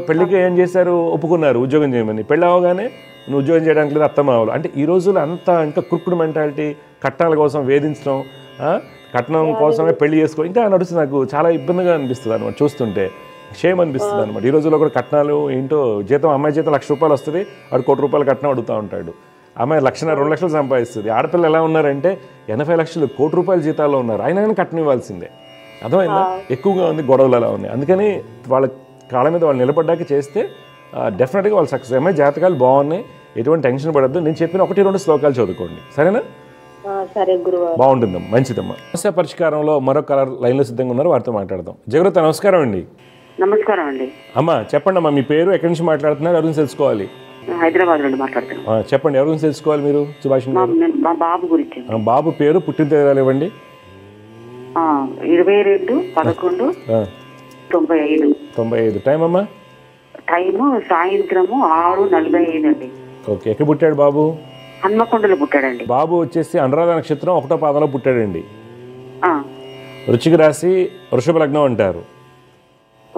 పెళ్ళికి ఏం చేశారు, ఒప్పుకున్నారు ఉద్యోగం చేయమని. పెళ్ళవగానే నువ్వు ఉద్యోగం చేయడానికి లేదు, అత్తమావలు. అంటే ఈ రోజుల్లో అంతా ఇంకా క్రుక్కుడు మెంటాలిటీ, కట్నాల కోసం వేధించడం, కట్నం కోసమే పెళ్లి చేసుకో ఇంకా నడుస్తుంది. నాకు చాలా ఇబ్బందిగా అనిపిస్తుంది అనమాట చూస్తుంటే, షేమ్ అనిపిస్తుంది అనమాట. ఈ రోజుల్లో కూడా కట్నాలు ఏంటో, అమ్మాయి జీతం ₹1,00,000 వస్తుంది, వాడు ₹1,00,00,000 కట్నం అడుగుతూ ఉంటాడు. అమ్మాయి 1,00,000-2 లక్షలు సంపాదిస్తుంది. ఆడపిల్ల ఎలా ఉన్నారంటే 80 లక్షలు ₹1,00,00,000 జీతాల్లో ఉన్నారు, అయినా కానీ కట్నం ఇవ్వాల్సిందే. అర్థమైందా? ఎక్కువగా ఉంది, గొడవలు అలా ఉన్నాయి. అందుకని వాళ్ళ కాళ్ళ మీద వాళ్ళు నిలబడ్డాక చేస్తే డెఫినెట్గా వాళ్ళు సక్సెస్. అమ్మాయి జాతకాలు బాగున్నాయి, ఎటువంటి టెన్షన్ పడద్దు. నేను చెప్పిన 1-2 శ్లోకాలు చదువుకోండి, సరేనా? బాగుంటుందమ్మా, మంచిదమ్మా. సమస్య పరిష్కారంలో మరో కలర్ లైన్లో సిద్ధంగా ఉన్నారు, వారితో మాట్లాడదాం. జగృత నమస్కారం అండి. నమస్కారం అండి. అమ్మా చెప్పండి అమ్మా, మీ పేరు, ఎక్కడి నుంచి మాట్లాడుతున్నారు, ఎవరి నుంచి తెలుసుకోవాలి? హైదరాబాద్ నుండి మాట్లాడుతున్నాను. చెప్పండి, ఎవరి గురించి తెలుసుకోవాలి మీరు? సుభాష్ మా బాబు గురించి. బాబు పేరు, పుట్టిన తేదీలు ఇవ్వండి. 22/11/95. టైం అమ్మా? టైము సాయంత్రము 6:45 అండి. ఓకే, ఎక్కడ పుట్టాడు బాబు? హన్మకొండలో పుట్టాడండి. బాబు వచ్చేసి అనురాధ నక్షత్రం 1వ పాదంలో పుట్టాడండి. వృశ్చిక రాశి, వృషభ లగ్నం అంటారు.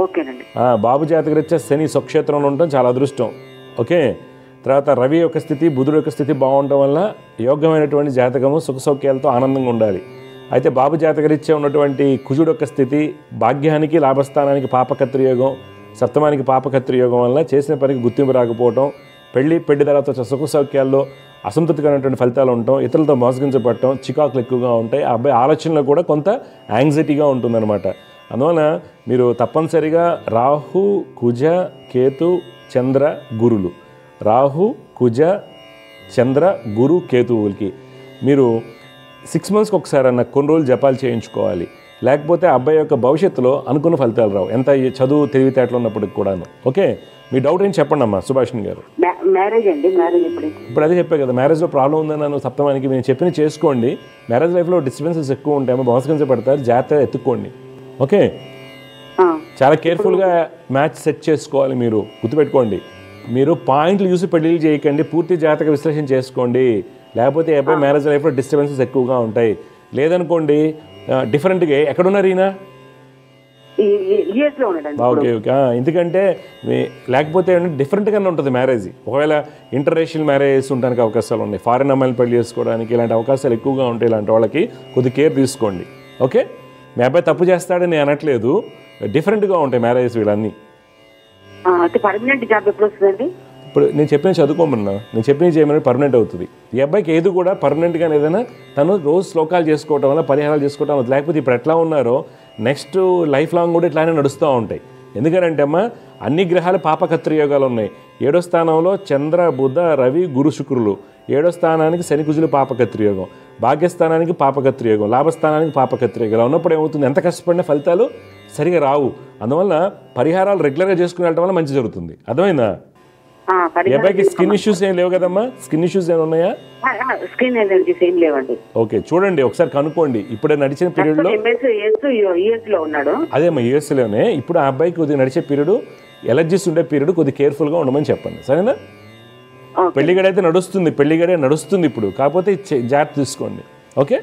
ఓకేనండి. బాబు జాతకరీత్యా శని స్వక్షేత్రంలో ఉండటం చాలా అదృష్టం. ఓకే, తర్వాత రవి యొక్క స్థితి, బుధుడు యొక్క స్థితి బాగుండటం వల్ల యోగ్యమైనటువంటి జాతకము, సుఖ సౌఖ్యాలతో ఆనందంగా ఉండాలి. అయితే బాబు జాతకరీత్యా ఉన్నటువంటి కుజుడు యొక్క స్థితి భాగ్యానికి, లాభస్థానానికి పాపకత్రి యోగం, సప్తమానికి పాపకత్రి యోగం వల్ల చేసిన పనికి గుర్తింపు రాకపోవటం, పెళ్లి తర్వాత సుఖ సౌఖ్యాల్లో అసంతృప్తికరమైనటువంటి ఫలితాలు ఉండటం, ఇతరులతో మోసగించబడటం, చికాకులు ఎక్కువగా ఉంటాయి. ఆ అబ్బాయి ఆలోచనలో కూడా కొంత యాంగ్జైటీగా ఉంటుందన్నమాట. అందువలన మీరు తప్పనిసరిగా రాహు, కుజ, కేతు, చంద్ర, గురులు, రాహు, కుజ, చంద్ర, గురు, కేతువులకి మీరు 6 monthsకి ఒకసారి అన్న కొన్ని రోజులు జపాలు చేయించుకోవాలి. లేకపోతే అబ్బాయి యొక్క భవిష్యత్తులో అనుకున్న ఫలితాలు రావు, ఎంత చదువు తెలివితేటలు ఉన్నప్పటికి కూడాను. ఓకే, మీ డౌట్ ఏం చెప్పండి అమ్మా సుభాషిణి గారు. మ్యారేజ్ అండి, మ్యారేజ్ ఇప్పుడు అదే చెప్పే కదా, మ్యారేజ్లో ప్రాబ్లం ఉందని నన్ను సప్తమానికి నేను చెప్పిన చేసుకోండి. మ్యారేజ్ లైఫ్లో డిస్టర్బెన్సెస్ ఎక్కువ ఉంటాయేమో, మోసగించబడతారు, జాగ్రత్తగా ఎత్తుక్కోండి. ఓకే, చాలా కేర్ఫుల్గా మ్యాచ్ సెట్ చేసుకోవాలి. మీరు గుర్తుపెట్టుకోండి, మీరు పాయింట్లు చూసి పెళ్లిళ్ళు చేయకండి, పూర్తి జాతక విశ్లేషణ చేసుకోండి. లేకపోతే అబ్బాయి మ్యారేజ్ లైఫ్లో డిస్టర్బెన్సెస్ ఎక్కువగా ఉంటాయి. లేదనుకోండి డిఫరెంట్గా ఎక్కడున్నారు ఈయన? ఓకే ఓకే, ఎందుకంటే లేకపోతే డిఫరెంట్గానే ఉంటుంది మ్యారేజ్. ఒకవేళ ఇంటర్నేషనల్ మ్యారేజెస్ ఉండడానికి అవకాశాలు ఉన్నాయి, ఫారెన్ అమ్మాయిలు పెళ్లి చేసుకోవడానికి ఇలాంటి అవకాశాలు ఎక్కువగా ఉంటాయి. ఇలాంటి వాళ్ళకి కొద్ది కేర్ తీసుకోండి. ఓకే, మీ అబ్బాయి తప్పు చేస్తాడని నేను అనట్లేదు, డిఫరెంట్గా ఉంటాయి మ్యారేజెస్ వీళ్ళన్నీ. పర్మనెంట్ జాబ్ ఎప్పుడు వస్తుందండి? ఇప్పుడు నేను చెప్పిన చదువుకోమన్నా, నేను చెప్పిన చేయమని పర్మనెంట్ అవుతుంది. ఈ అబ్బాయికి ఏది కూడా పర్మనెంట్గానే ఏదైనా తను రోజు శ్లోకాలు చేసుకోవటం వల్ల, పరిహారాలు చేసుకోవటం వల్ల, లేకపోతే ఇప్పుడు ఎట్లా ఉన్నారో నెక్స్ట్ లైఫ్ లాంగ్ కూడా ఇట్లానే నడుస్తూ ఉంటాయి. ఎందుకంటే అమ్మా అన్ని గ్రహాలు పాపకత్రి యోగాలు ఉన్నాయి. 7వ స్థానంలో చంద్ర, బుధ, రవి, గురు, శుక్రులు. 7వ స్థానానికి శని, కుజులు పాపకత్రి యోగం. భాగ్యస్థానానికి పాపకత్రి యోగం, లాభస్థానానికి పాపకత్రి యోగం. ఉన్నప్పుడు ఏమవుతుంది, ఎంత కష్టపడిన ఫలితాలు సరిగా రావు. అందువల్ల పరిహారాలు రెగ్యులర్గా చేసుకుని వెళ్ళడం వల్ల మంచి జరుగుతుంది. అర్థమైందా? అబ్బాయికి స్కిన్ ఇష్యూస్ ఏం లేవు కదమ్మా? స్కిన్ ఇష్యూస్ ఏమైనా ఉన్నాయా? స్కిన్ ఎలర్జీస్ ఏం లేవండి. ఓకే, చూడండి ఒకసారి కనుక్కోండి. ఇప్పుడే నడిచిన పీరియడ్ లో అదేమ్మా యూఎస్లోనే ఇప్పుడు ఆ అబ్బాయికి కొద్దిగా నడిచే పీరియడ్, ఎలర్జీస్ ఉండే పీరియడ్, కొద్దిగా కేర్ఫుల్గా ఉండమని చెప్పండి, సరేనా? పెళ్లిగడైతే నడుస్తుంది, పెళ్లిగడే నడుస్తుంది ఇప్పుడు, కాకపోతే జాగ్రత్త తీసుకోండి. ఓకే,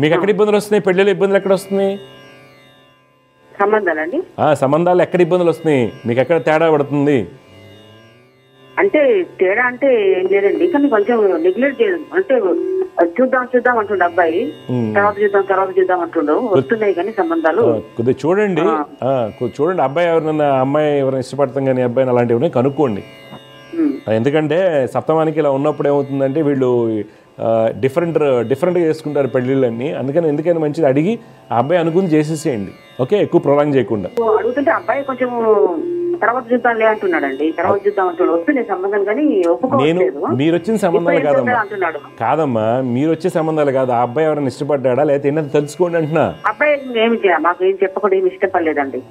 మీకు ఎక్కడ ఇబ్బందులు వస్తున్నాయి? పెళ్లిలో ఇబ్బందులు ఎక్కడ వస్తున్నాయి? సంబంధాలండి. సంబంధాలు ఎక్కడ ఇబ్బందులు వస్తున్నాయి? మీకు ఎక్కడ తేడా పడుతుంది? అంటే తేడా అంటే ఏం లేదండి, కానీ కొంచెం నెగ్లెక్ట్ చేయడం. అంటే చూద్దాం అంటుండే అబ్బాయి, తర్వాత చూద్దాం అంటుండవు. వస్తున్నాయి కానీ సంబంధాలు కొద్దిగా చూడండి. అబ్బాయి ఎవరైనా, అమ్మాయి ఎవరైనా ఇష్టపడతాం కానీ అబ్బాయిని అలాంటివి కనుక్కోండి. ఎందుకంటే సప్తమానికి ఇలా ఉన్నప్పుడు ఏమవుతుందంటే వీళ్ళు డిఫరెంట్గా చేసుకుంటారు పెళ్ళిళ్ళన్నీ. అందుకని ఎందుకైనా మంచిది అడిగి ఆ అబ్బాయి అనుకుని చేసేసేయండి. ఓకే, ఎక్కువ ప్రొలాంగ్ చేయకుండా. అడుగుతుంటే అబ్బాయి కొంచెం తర్వాత చూద్దాంలే అంటున్నాడండి. తర్వాత చూద్దాం అంటున్నాడు. వస్తుంది సంబంధం కానీ ఒప్పుకోవట్లేదు. మీరు వచ్చిన సంబంధాలు కాదమ్మా, అంటున్నాడు. కాదమ్మా మీరు వచ్చే సంబంధాలు కాదు. ఆ అబ్బాయి ఎవరైనా ఇష్టపడ్డా లేకపోతే ఏంటంటే తెలుసుకోండి అంటున్నా. అబ్బాయి ఏమి మాకు ఏం చెప్పకుండా ఏమి ఇష్టపడలేదండి.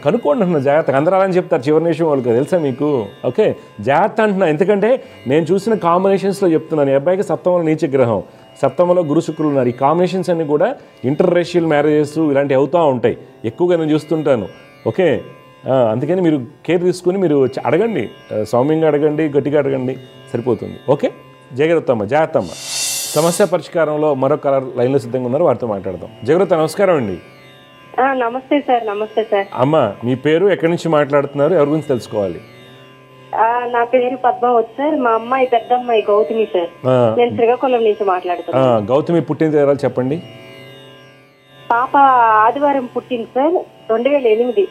కనుక్కోండి అంటున్నా జాగ్రత్తగా. అందరూ అలా అని చెప్తారు చివరి నిమిషం వాళ్ళకి, తెలుసా మీకు? ఓకే జాగ్రత్త అంటున్నా. ఎందుకంటే నేను చూసిన కాంబినేషన్స్లో చెప్తున్నాను. ఈ అబ్బాయికి సప్తమంలో నీచ గ్రహం, సప్తమంలో గురు శుక్రులు ఉన్నారు. ఈ కాంబినేషన్స్ అన్ని కూడా ఇంటర్ రేషియల్ మ్యారేజెస్ ఇలాంటివి అవుతూ ఉంటాయి, ఎక్కువగా నేను చూస్తుంటాను. ఓకే అందుకని మీరు కేర్ తీసుకుని మీరు అడగండి, సౌమ్యంగా అడగండి, గట్టిగా అడగండి, సరిపోతుంది. ఓకే జాగ్రత్త అమ్మ, జాగ్రత్త అమ్మ. సమస్య పరిష్కారంలో మరో కలర్ లైన్లో సిద్ధంగా ఉన్నారు, వారితో మాట్లాడదాం. జాగ్రత్త, నమస్కారం అండి. నమస్తే సార్. నమస్తే సార్. అమ్మ మీ పేరు, ఎక్కడి నుంచి మాట్లాడుతున్నారు, ఎవరి గురించి తెలుసుకోవాలి? నా పేరు పద్మావతి సార్. మా అమ్మాయి పెద్ద అమ్మాయి గౌతమి సార్. నేను శ్రీకాకుళం నుంచి మాట్లాడుతున్నాను. గౌతమి పుట్టిన తేదీ చెప్పండి. పాప ఆదివారం పుట్టింది సార్, 2008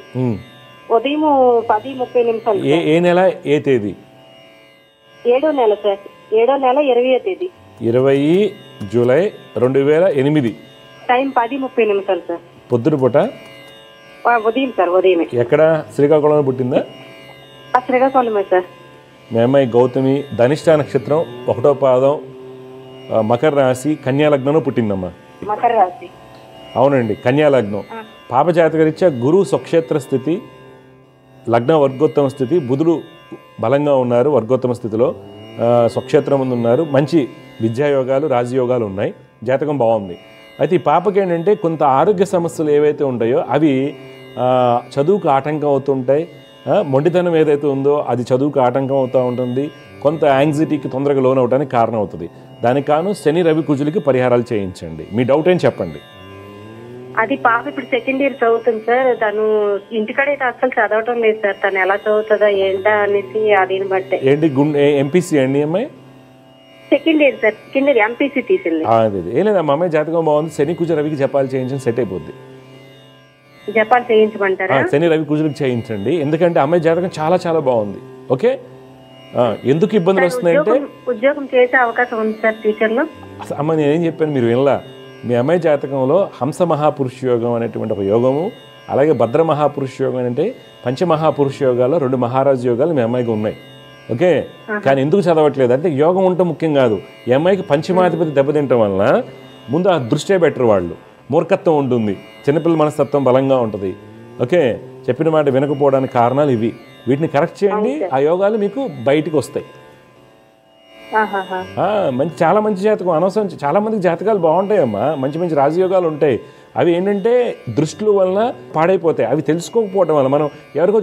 ఉదయం 10:30. ఏ నెల, ఏ తేదీ? 7వ నెల సార్. 7వ నెల 20వ తేదీ. 20 జూలై 2008. Time 10:30 sir. పొద్దున పూట? ఉదయం సార్, ఉదయమే. ఎక్కడ? శ్రీకాకుళంలో పుట్టిందా? శ్రీకాకుళమే సార్. మీ అమ్మాయి గౌతమి ధనిష్ట నక్షత్రం 1వ పాదం మకర రాశి కన్యా లగ్నంలో పుట్టిందమ్మా. మకర రాశి. అవునండి, కన్యా లగ్నం. పాప జాతకరీత్యా గురు స్వక్షేత్ర స్థితి, లగ్న వర్గోత్తమ స్థితి, బుధుడు బలంగా ఉన్నారు వర్గోత్తమ స్థితిలో, స్వక్షేత్రం ముందు ఉన్నారు. మంచి విద్యాయోగాలు, రాజయోగాలు ఉన్నాయి, జాతకం బాగుంది. అయితే ఈ పాపకి ఏంటంటే కొంత ఆరోగ్య సమస్యలు ఏవైతే ఉంటాయో అవి చదువుకు ఆటంకం అవుతుంటాయి. మొండితనం ఏదైతే ఉందో అది చదువుకు ఆటంకం అవుతూ ఉంటుంది. కొంత యాంగ్జైటీకి తొందరగా లోన్ అవడానికి కారణం అవుతుంది. దానికి కాను శని రవి కుజులకి పరిహారాలు చేయించండి. మీ డౌట్ ఏం చెప్పండి. అది పాప ఇప్పుడు సెకండ్ ఇయర్ చదువుతుంది సార్. తను ఇంటికాడైతే అసలు చదవటం లేదు సార్. తను ఎలా చదువుతుందా ఏంటా అనేసి అదిని బట్టే. ఏంటి ఎంపీసీ అండి అమ్మాయి? Second year sir. Second year MPC తీసింది. అదే ఏం లేదా అమ్మాయి జాతకం బాగుంది. శని కుజ రవికి జపాలు చేయించండి, సెట్ అయిపోద్ది. జపాలు చేయించమంటారా? శని రవి కుజులకు చేయించండి, ఎందుకంటే అమ్మాయి జాతకం చాలా చాలా బాగుంది. ఓకే ఎందుకు ఇబ్బందులు వస్తున్నాయంటే ఉద్యోగం చేసే అవకాశం ఉంది సార్ ఫ్యూచర్ లో. అమ్మ నేనేం చెప్పాను మీరు వినలా? మీ అమ్మాయి జాతకంలో హంస మహాపురుష యోగం అనేటువంటి ఒక యోగము, అలాగే భద్ర మహాపురుష యోగం అంటే పంచమహాపురుష యోగాల్లో 2 మహారాజు యోగాలు మీ అమ్మాయికి ఉన్నాయి. ఓకే కానీ ఎందుకు చదవట్లేదు అంటే యోగం ఉంటే ముఖ్యం కాదు. ఈ అమ్మాయికి పంచమాధిపతి దెబ్బతింటం వలన ముందు ఆ దృష్టే బెటర్. వాళ్ళు మూర్ఖత్వం ఉంటుంది, చిన్నపిల్లల మనస్తత్వం బలంగా ఉంటుంది. ఓకే చెప్పిన మాట వినకపోవడానికి కారణాలు ఇవి. వీటిని కరెక్ట్ చేయండి, ఆ యోగాలు మీకు బయటికి వస్తాయి. మంచి చాలా మంచి జాతకం. అనవసరం చాలా మందికి జాతకాలు బాగుంటాయమ్మా, మంచి మంచి రాజయోగాలు ఉంటాయి. అవి ఏంటంటే దృష్టిల వలన పాడైపోతాయి. అవి తెలుసుకోకపోవడం వల్ల మనం ఎవరికో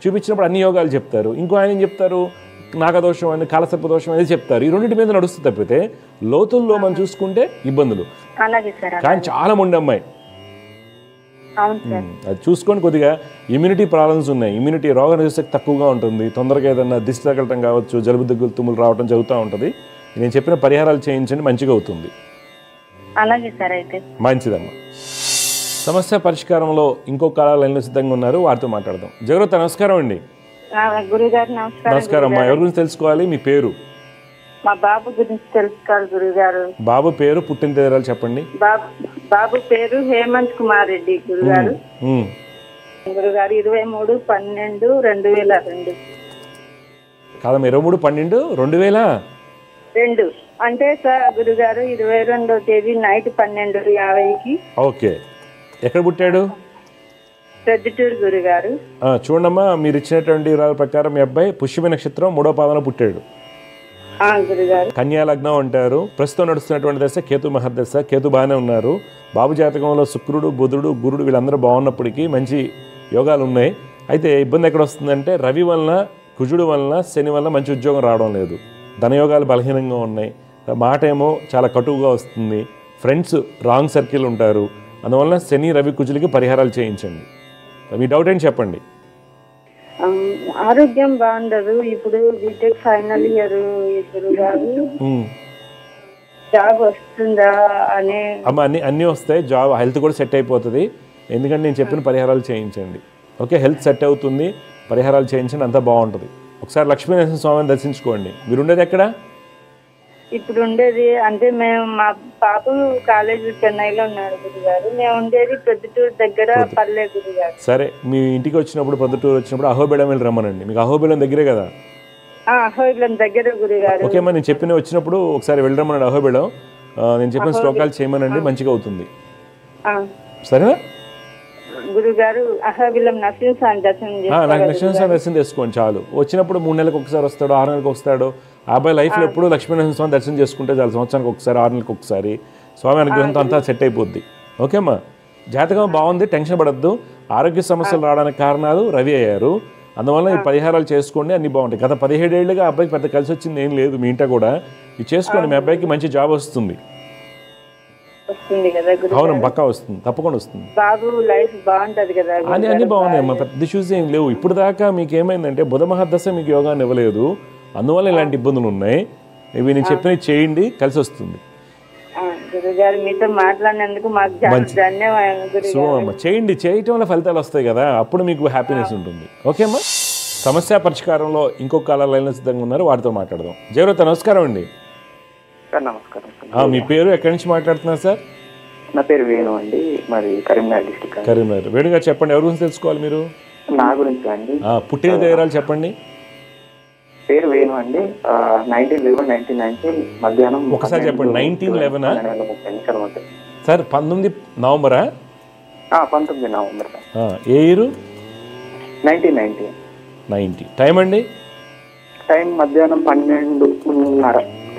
చూపించినప్పుడు అన్ని యోగాలు చెప్తారు, ఇంకో ఆయన ఏం చెప్తారు నాగదోషం అని, కాలసర్పదోషం అనేది చెప్తారు. ఈ రెండింటి మీద నడుస్తుంది తప్పితే లోతుల్లో మనం చూసుకుంటే ఇబ్బందులు. కానీ చాలా మొండి అమ్మాయి, అది చూసుకొని కొద్దిగా ఇమ్యూనిటీ ప్రాబ్లమ్స్ ఉన్నాయి. ఇమ్యూనిటీ రోగ నిరోధశక్తి తక్కువగా ఉంటుంది. తొందరగా ఏదన్నా దిష్టి తగలటం కావచ్చు, జలుబు దగ్గులు తుమ్ములు రావడం జరుగుతూ ఉంటుంది. నేను చెప్పిన పరిహారాలు చేయించండి, మంచిగా అవుతుంది. అలాగే సార్, అయితే మంచిదమ్మా. సమస్య పరిష్కారంలో ఇంకొక కాల లైన్లో సిద్ధంగా ఉన్నారు, వారితో మాట్లాడదాం. జగరత నమస్కారం అండి. గురుగారు నమస్కారం అమ్మా. ఎవరి గురించి తెలుసుకోవాలి? మీ పేరు? మా బాబు గురించి తెలుసుకోవాలి గురుగారు. బాబు పేరు, పుట్టిన తేదీలు చెప్పండి. బాబు పేరు హేమంత్ కుమార్ రెడ్డి గురుగారు. గురుగారు 23/12/2002. కాదమ్మా 23/12/2002 అంటే సార్ గురుగారు 22వ తేదీ నైట్ 12:50కి. ఓకే ఎక్కడ పుట్టాడు? ప్రొద్దుటూరు గురుగారు. చూడమ్మా మీరు ఇచ్చినటువంటి వివరాల ప్రకారం మీ అబ్బాయి పుష్యమి నక్షత్రం 3వ పాదంలో పుట్టాడు. కన్యా లగ్నం అంటారు. ప్రస్తుతం నడుస్తున్నటువంటి దశ కేతు మహర్దశ. కేతు బాగానే ఉన్నారు. బాబు జాతకంలో శుక్రుడు, బుధుడు, గురుడు వీళ్ళందరూ బాగున్నప్పటికీ మంచి యోగాలు ఉన్నాయి. అయితే ఇబ్బంది ఎక్కడ వస్తుందంటే రవి వలన, కుజుడు వలన, శని వలన మంచి ఉద్యోగం రావడం లేదు. ధనయోగాలు బలహీనంగా ఉన్నాయి. మాట ఏమో చాలా కటువుగా వస్తుంది. ఫ్రెండ్స్ రాంగ్ సర్కిల్ ఉంటారు. అందువలన శని రవి కుజులకి పరిహారాలు చేయించండి. మీ డౌట్ ఏంటి చెప్పండి. ఆరోగ్యం బాగుండదు. ఇప్పుడు బీటెక్ ఫైనల్ ఇయర్ జాబ్ వస్తుందా అనే అమ్మ అన్నీ వస్తాయి. జాబ్, హెల్త్ కూడా సెట్ అయిపోతుంది. ఎందుకంటే నేను చెప్పిన పరిహారాలు చేయించండి. ఓకే హెల్త్ సెట్ అవుతుంది, పరిహారాలు చేయించండి, అంతా బాగుంటుంది. ఒకసారి లక్ష్మీనరసింహ స్వామిని దర్శించుకోండి. మీరు ఉండేది ఎక్కడ? ఇప్పుడు ఉండేది అంటే మేము మా పాపు కాలేజ్ చెన్నైలో ఉన్నాడు గురుగారు. మేము ఉండేది ప్రొద్దుటూరు దగ్గర పల్లె గురుగారు. సరే, మీ ఇంటికి వచ్చినప్పుడు ప్రొద్దుటూరు వచ్చినప్పుడు అహోబిలం వెళ్ళి రమ్మనండి. మీకు అహోబిలం దగ్గరే కదా? అహోబిలం దగ్గర గురుగారు. ఓకే అమ్మా, నేను చెప్పిన వచ్చినప్పుడు ఒకసారి వెళ్ళి రమ్మనండి అహోబిలం. నేను చెప్పిన శ్లోకాలు చేయమనండి, మంచిగా అవుతుంది. సరేనా గురుగారు? అహోబిలం నరసింహస్వామి దర్శనం నాకు నరసింహస్వామి దర్శనం చేసుకోండి చాలు. వచ్చినప్పుడు 3 నెలలకు ఒకసారి వస్తాడు, 6 నెలలకు వస్తాడు. ఆ అబ్బాయి లైఫ్లో ఎప్పుడు లక్ష్మీనరసింహస్వామి దర్శనం చేసుకుంటే చాలు. సంవత్సరానికి ఒకసారి, 6 నెలలకు ఒకసారి స్వామి అనుగ్రహంతో అంతా సెట్ అయిపోద్ది. ఓకే అమ్మా, జాతకం బాగుంది, టెన్షన్ పడద్దు. ఆరోగ్య సమస్యలు రావడానికి కారణాలు రవి అయ్యారు. అందువల్ల ఈ పరిహారాలు చేసుకోండి, అన్ని బాగుంటాయి. గత 17 ఏళ్ళుగా అబ్బాయికి పెద్ద కలిసి వచ్చింది ఏం లేదు. మీ ఇంట కూడా ఇది చేసుకోండి, మీ అబ్బాయికి మంచి జాబ్ వస్తుంది. అవును, పక్కా వస్తుంది, తప్పకుండా వస్తుంది. బాబు లైఫ్ బాగుంటది కదా? అన్ని బాగున్నాయి అమ్మా, పెద్ద ఇష్యూస్ ఏం లేవు. ఇప్పుడు దాకా మీకు ఏమైందంటే బుధ మహాదశ మీకు యోగాన్ని ఇవ్వలేదు, అందువల్ల ఇలాంటి ఇబ్బందులు ఉన్నాయి. ఇవి నేను చెప్పినవి చేయండి, కలిసి వస్తుంది. గురుగారు మీతో మాట్లాడినందుకు మాకు ధన్యవాదాలు. చేయండి, చేయటం వల్ల ఫలితాలు వస్తాయి కదా, అప్పుడు మీకు హ్యాపీనెస్ ఉంటుంది. ఓకే అమ్మా, సమస్య పరిష్కారంలో ఇంకొక కాలర్ లైన్లో సిద్ధంగా ఉన్నారు, వారితో మాట్లాడదాం. జయవ్రత నమస్కారం అండి. నమస్కారం. మీ పేరు, ఎక్కడి నుంచి మాట్లాడుతున్నారు సార్? నా పేరు వేణు అండి, మరి కరీంనగర్ డిస్ట్రిక్ట్. కరీంనగర్. వేణు గారు చెప్పండి, ఎవరి గురించి తెలుసుకోవాలి మీరు? నా గురించి అండి. పుట్టిన వివరాలు చెప్పండి. పేరు వేణు అండి. 19/11/1990 మధ్యాహ్నం. ఒకసారి చెప్పండి. 19/11 సార్? 19 నవంబరా? 19 నవంబర్. ఏ ఇయర్? 1990. టైం అండి? టైం మధ్యాహ్నం 12:30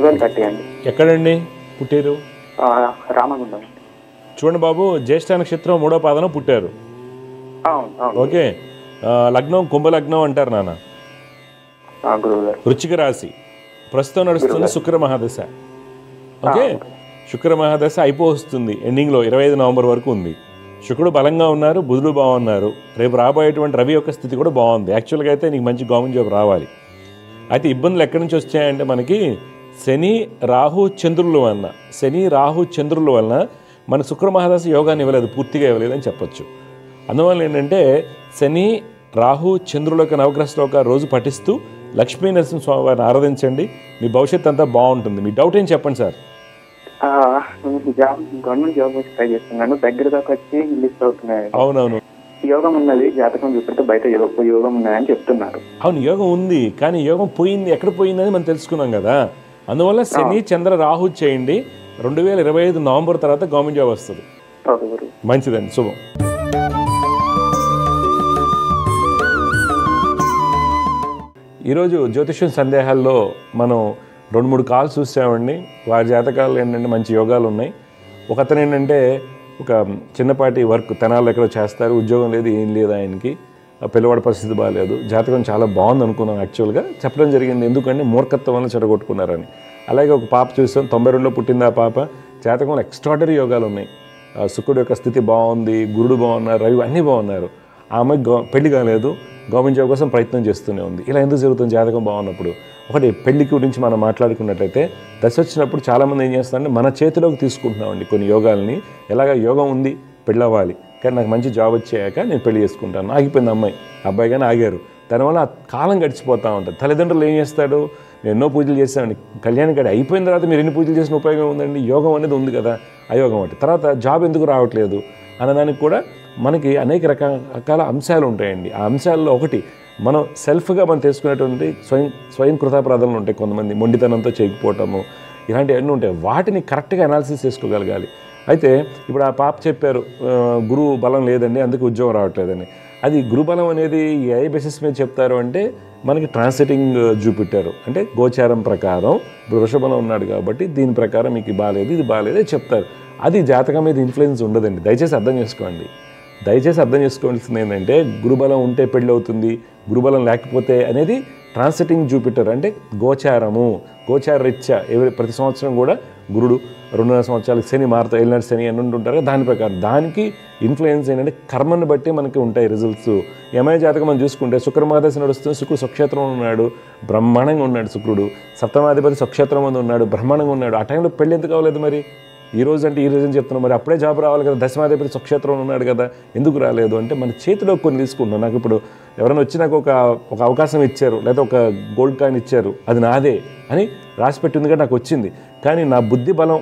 12:30 అండి. ఎక్కడండి పుట్టారు? రామగుండం. చూడండి బాబు, జ్యేష్ఠ నక్షత్రం 3వ పాదన పుట్టారు. ఓకే, లగ్నం కుంభలగ్నం అంటారు నాన్న. వృశ్చిక రాశి. ప్రస్తుతం నడుస్తుంది శుక్ర మహాదశ. ఓకే, శుక్ర మహాదశ అయిపోతుంది, ఎండింగ్లో 25 నవంబర్ వరకు ఉంది. శుక్రుడు బలంగా ఉన్నారు, బుధుడు బాగున్నారు. రేపు రాబోయేటువంటి రవి యొక్క స్థితి కూడా బాగుంది. యాక్చువల్గా అయితే నీకు మంచి గవర్నమెంట్ జాబ్ రావాలి. అయితే ఇబ్బందులు ఎక్కడి నుంచి వచ్చాయంటే మనకి శని రాహు చంద్రుల వలన మన శుక్ర మహాదశ యోగాన్ని ఇవ్వలేదు, పూర్తిగా ఇవ్వలేదు అని చెప్పొచ్చు. అందువల్ల ఏంటంటే శని రాహు చంద్రుల యొక్క నవగ్రహ శ్లోక రోజు పఠిస్తూ లక్ష్మీ నరసింహ స్వామి వారిని ఆరాధించండి, మీ భవిష్యత్తు అంతా బాగుంటుంది. మీ డౌట్ ఏం చెప్పండి సార్? గవర్నమెంట్ జాబ్ ట్రై చేస్తున్నాను, దగ్గర దాకా వచ్చి లిస్ట్ అవుతున్నాయి. అవునవును, యోగం ఉన్నది, జాతకం చూపెడితే బయట యోగం ఉన్నదని చెప్తున్నారు. అవును, యోగం ఉంది, కానీ యోగం పోయింది, ఎక్కడ పోయిందని మనం తెలుసుకున్నాం కదా. అందువల్ల శని చంద్ర రాహు చేయండి. 2025 నవంబర్ తర్వాత గవర్నమెంట్ జాబ్ వస్తుంది. మంచిదండి, శుభం. ఈరోజు జ్యోతిష్యం సందేహాల్లో మనం 2-3 కాల్స్ చూసామండి. వారి జాతకాలు ఏంటంటే మంచి యోగాలు ఉన్నాయి. ఒకతను ఏంటంటే ఒక చిన్నపాటి వర్క్ తెనాల్లో ఎక్కడో చేస్తారు, ఉద్యోగం లేదు, ఏం లేదు ఆయనకి, పిల్లవాడి పరిస్థితి బాగాలేదు. జాతకం చాలా బాగుంది అనుకున్నాం, యాక్చువల్గా చెప్పడం జరిగింది, ఎందుకంటే మూర్ఖత్వం వల్ల చెడగొట్టుకున్నారని. అలాగే ఒక పాప చూసాం, 92లో పుట్టింది ఆ పాప. జాతకంలో ఎక్స్ట్రాడనరీ యోగాలు ఉన్నాయి. శుక్రుడు యొక్క స్థితి బాగుంది, గురుడు బాగున్నారు, రవి అన్నీ బాగున్నారు. ఆ అమ్మాయి పెళ్లి కాలేదు, గవర్నమెంట్ జాబ్ కోసం ప్రయత్నం చేస్తూనే ఉంది. ఇలా ఎందుకు జరుగుతుంది జాతకం బాగున్నప్పుడు? ఒకటి, పెళ్లి గురించి మనం మాట్లాడుకున్నట్లయితే దశ వచ్చినప్పుడు చాలామంది ఏం చేస్తారంటే మన చేతిలోకి తీసుకుంటున్నామండి కొన్ని యోగాల్ని. ఎలాగ యోగం ఉంది, పెళ్ళి అవ్వాలి, కానీ నాకు మంచి జాబ్ వచ్చాక నేను పెళ్లి చేసుకుంటాను. ఆగిపోయింది అమ్మాయి, అబ్బాయి కానీ ఆగారు. దానివల్ల కాలం గడిచిపోతూ ఉంటుంది. తల్లిదండ్రులు ఏం చేస్తాడు, నేను ఎన్నో పూజలు చేశానండి, కళ్యాణం గడి అయిపోయిన తర్వాత మీరు ఎన్ని పూజలు చేసిన ఉపయోగం ఉందండి? యోగం అనేది ఉంది కదా, అయోగం అంటే. తర్వాత జాబ్ ఎందుకు రావట్లేదు అన్నదానికి కూడా మనకి అనేక రకాల అంశాలు ఉంటాయండి. ఆ అంశాల్లో ఒకటి, మనం సెల్ఫ్గా మనం తెలుసుకునేటువంటి స్వయం కృతాపరాధాలు ఉంటాయి. కొంతమంది మొండితనంతో చేయకపోవటము, ఇలాంటివన్నీ ఉంటాయి. వాటిని కరెక్ట్గా అనాలిసిస్ చేసుకోగలగాలి. అయితే ఇప్పుడు ఆ పాప చెప్పారు, గురువు బలం లేదండి, అందుకే ఉద్యోగం రావట్లేదని. అది గురుబలం అనేది ఏ బేసిస్ మీద చెప్తారు అంటే మనకి ట్రాన్సిటింగ్ జూపిటర్ అంటే గోచారం ప్రకారం ఇప్పుడు వృషభంలో ఉన్నాడు కాబట్టి దీని ప్రకారం మీకు బాగాలేదు, ఇది బాగాలేదు చెప్తారు. అది జాతకం మీద ఇన్ఫ్లుయెన్స్ ఉండదండి. దయచేసి అర్థం చేసుకోండి. అర్థం చేసుకోవాల్సింది ఏంటంటే గురుబలం ఉంటే పెళ్ళి అవుతుంది, గురుబలం లేకపోతే అనేది ట్రాన్సిటింగ్ జూపిటర్ అంటే గోచార రీత్యా ప్రతి సంవత్సరం కూడా గురుడు 2.5 సంవత్సరాలకు శని మారుతా, ఏలినాడు శని అని ఉంటుంటారు. దాని ప్రకారం దానికి ఇన్ఫ్లుయెన్స్ ఏంటంటే కర్మను బట్టి మనకి ఉంటాయి రిజల్ట్స్. యమయ జాతకం మనం చూసుకుంటే శుక్ర మహాదశ నడుస్తుంది, శుక్రుడు స్వక్షేత్రంలో ఉన్నాడు, బ్రహ్మాండంగా ఉన్నాడు శుక్రుడు. సప్తమాధిపతి స్వక్షేత్రం మీద ఉన్నాడు, బ్రహ్మాండంగా ఉన్నాడు. ఆ టైంలో పెళ్ళి ఎందుకు అవ్వలేదు మరి? ఈ రోజు అంటే ఈ రోజు అని చెప్తున్నాం, మరి అప్పుడే జాబ్ రావాలి కదా, దశమాధిపతి స్వక్షేత్రంలో ఉన్నాడు కదా, ఎందుకు రాలేదు అంటే మన చేతిలో కొన్ని తీసుకుంటున్నాం. నాకు ఇప్పుడు ఎవరైనా వచ్చి నాకు ఒక అవకాశం ఇచ్చారు, లేదా ఒక గోల్డ్ కాయిన్ ఇచ్చారు, అది నాదే అని రాసి పెట్టింది కానీ నాకు వచ్చింది. కానీ నా బుద్ధి బలం,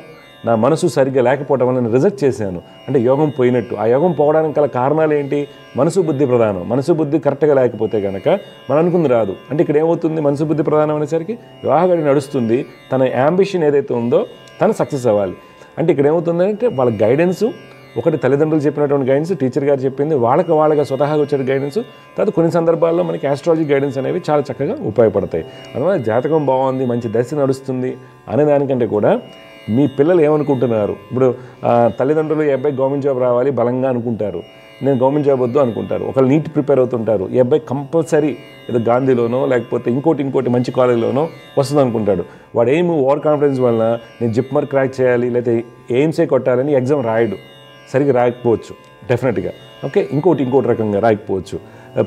నా మనసు సరిగ్గా లేకపోవడం వల్ల నేను రిజెక్ట్ చేశాను అంటే యోగం పోయినట్టు. ఆ యోగం పోవడానికి గల కారణాలు ఏంటి? మనసు బుద్ధి ప్రధానం. మనసు బుద్ధి కరెక్ట్గా లేకపోతే కనుక మనం అనుకుంది రాదు. అంటే ఇక్కడ ఏమవుతుంది? మనసు బుద్ధి ప్రధానం అనేసరికి వివాహ గడి నడుస్తుంది, తన యాంబిషన్ ఏదైతే ఉందో తను సక్సెస్ అవ్వాలి. అంటే ఇక్కడ ఏమవుతుందంటే వాళ్ళ గైడెన్సు, ఒకటి తల్లిదండ్రులు చెప్పినటువంటి గైడెన్స్, టీచర్ గారు చెప్పింది, వాళ్ళగా స్వతహాగా వచ్చే గైడెన్స్, తర్వాత కొన్ని సందర్భాల్లో మనకి ఆస్ట్రాలజీ గైడెన్స్ అనేవి చాలా చక్కగా ఉపయోగపడతాయి. అందువల్ల జాతకం బాగుంది, మంచి దశ నడుస్తుంది అనే దానికంటే కూడా మీ పిల్లలు ఏమనుకుంటున్నారు. ఇప్పుడు తల్లిదండ్రులు ఈ అబ్బాయి గవర్నమెంట్ జాబ్ రావాలి బలంగా అనుకుంటారు, నేను గవర్నమెంట్ జాబ్ వద్దు అనుకుంటారు. ఒకళ్ళు నీట్ ప్రిపేర్ అవుతుంటారు, ఈ అబ్బాయి కంపల్సరీ ఏదో గాంధీలోనో లేకపోతే ఇంకోటి మంచి కాలేజీలోనో వస్తుంది అనుకుంటాడు. వాడు ఏమి ఓవర్ కాన్ఫిడెన్స్ వలన నేను జిప్మర్ క్రాక్ చేయాలి లేకపోతే ఎయిమ్సే కొట్టాలని ఎగ్జామ్ రాయడు, సరిగ్గా రాయకపోవచ్చు డెఫినెట్గా. ఓకే, ఇంకోటి రకంగా రాయకపోవచ్చు,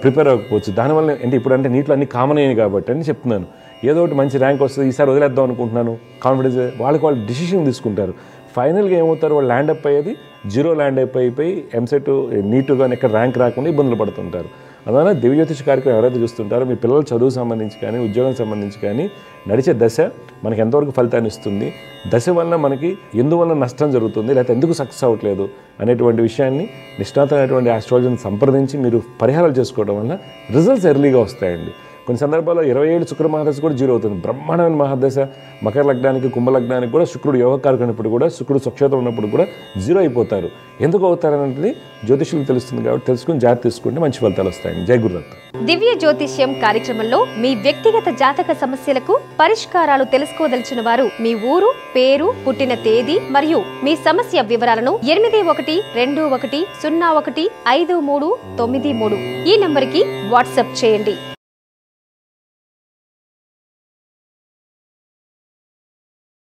ప్రిపేర్ అవ్వకపోవచ్చు. దానివల్ల అంటే ఇప్పుడు అంటే నీట్లో అన్ని కామన్ అయ్యాయి కాబట్టి అని చెప్తున్నాను. ఏదో ఒకటి మంచి ర్యాంక్ వస్తుంది, ఈసారి వదిలేద్దాం అనుకుంటున్నాను, కాన్ఫిడెన్స్ వాళ్ళు డిసిషన్ తీసుకుంటారు. ఫైనల్గా ఏమవుతారు? వాళ్ళు ల్యాండ్ అప్ అయ్యేది జీరో ల్యాండ్ అప్ అయిపోయి ఎంసెట్ నీట్గా ఎక్కడ ర్యాంక్ రాకుండా ఇబ్బందులు పడుతుంటారు. అందువల్ల దివ్య జ్యోతిష కార్యక్రమం ఎవరైతే చూస్తుంటారో మీ పిల్లల చదువు సంబంధించి కానీ ఉద్యోగం సంబంధించి కానీ నడిచే దశ మనకి ఎంతవరకు ఫలితాన్ని ఇస్తుంది, దశ వల్ల మనకి ఎందువల్ల నష్టం జరుగుతుంది, లేకపోతే ఎందుకు సక్సెస్ అవ్వట్లేదు అనేటువంటి విషయాన్ని నిష్ణాతమైనటువంటి ఆస్ట్రాలజీని సంప్రదించి మీరు పరిహారాలు చేసుకోవడం వల్ల రిజల్ట్స్ ఎర్లీగా వస్తాయండి. కొన్ని సందర్భాల్లో 27 శుక్ర మహాదశ కూడా జీరో అవుతుంది. బ్రహ్మాండమైన మహాదశ మకర లగ్నానికి కుంభలగ్నానికి కూడా శుక్రుడు యోగకారకున్నప్పుడు కూడా శుక్రుడు స్వక్షేత్రం ఉన్నప్పుడు కూడా జీరో అయిపోతారు. ఎందుకు అవుతారనేది జ్యోతిష్యులకు తెలుస్తుంది కాబట్టి తెలుసుకుని జాగ్రత్త తీసుకుంటే మంచి ఫలితాలు వస్తాయండి. జై గురుదత్త. దివ్య జ్యోతిష్యం కార్యక్రమంలో మీ వ్యక్తిగత జాతక సమస్యలకు పరిష్కారాలు తెలుసుకోదలిచిన వారు మీ ఊరు, పేరు, పుట్టిన తేదీ మరియు మీ సమస్య వివరాలను 8121015393 ఈ నంబర్కి వాట్సాప్ చేయండి.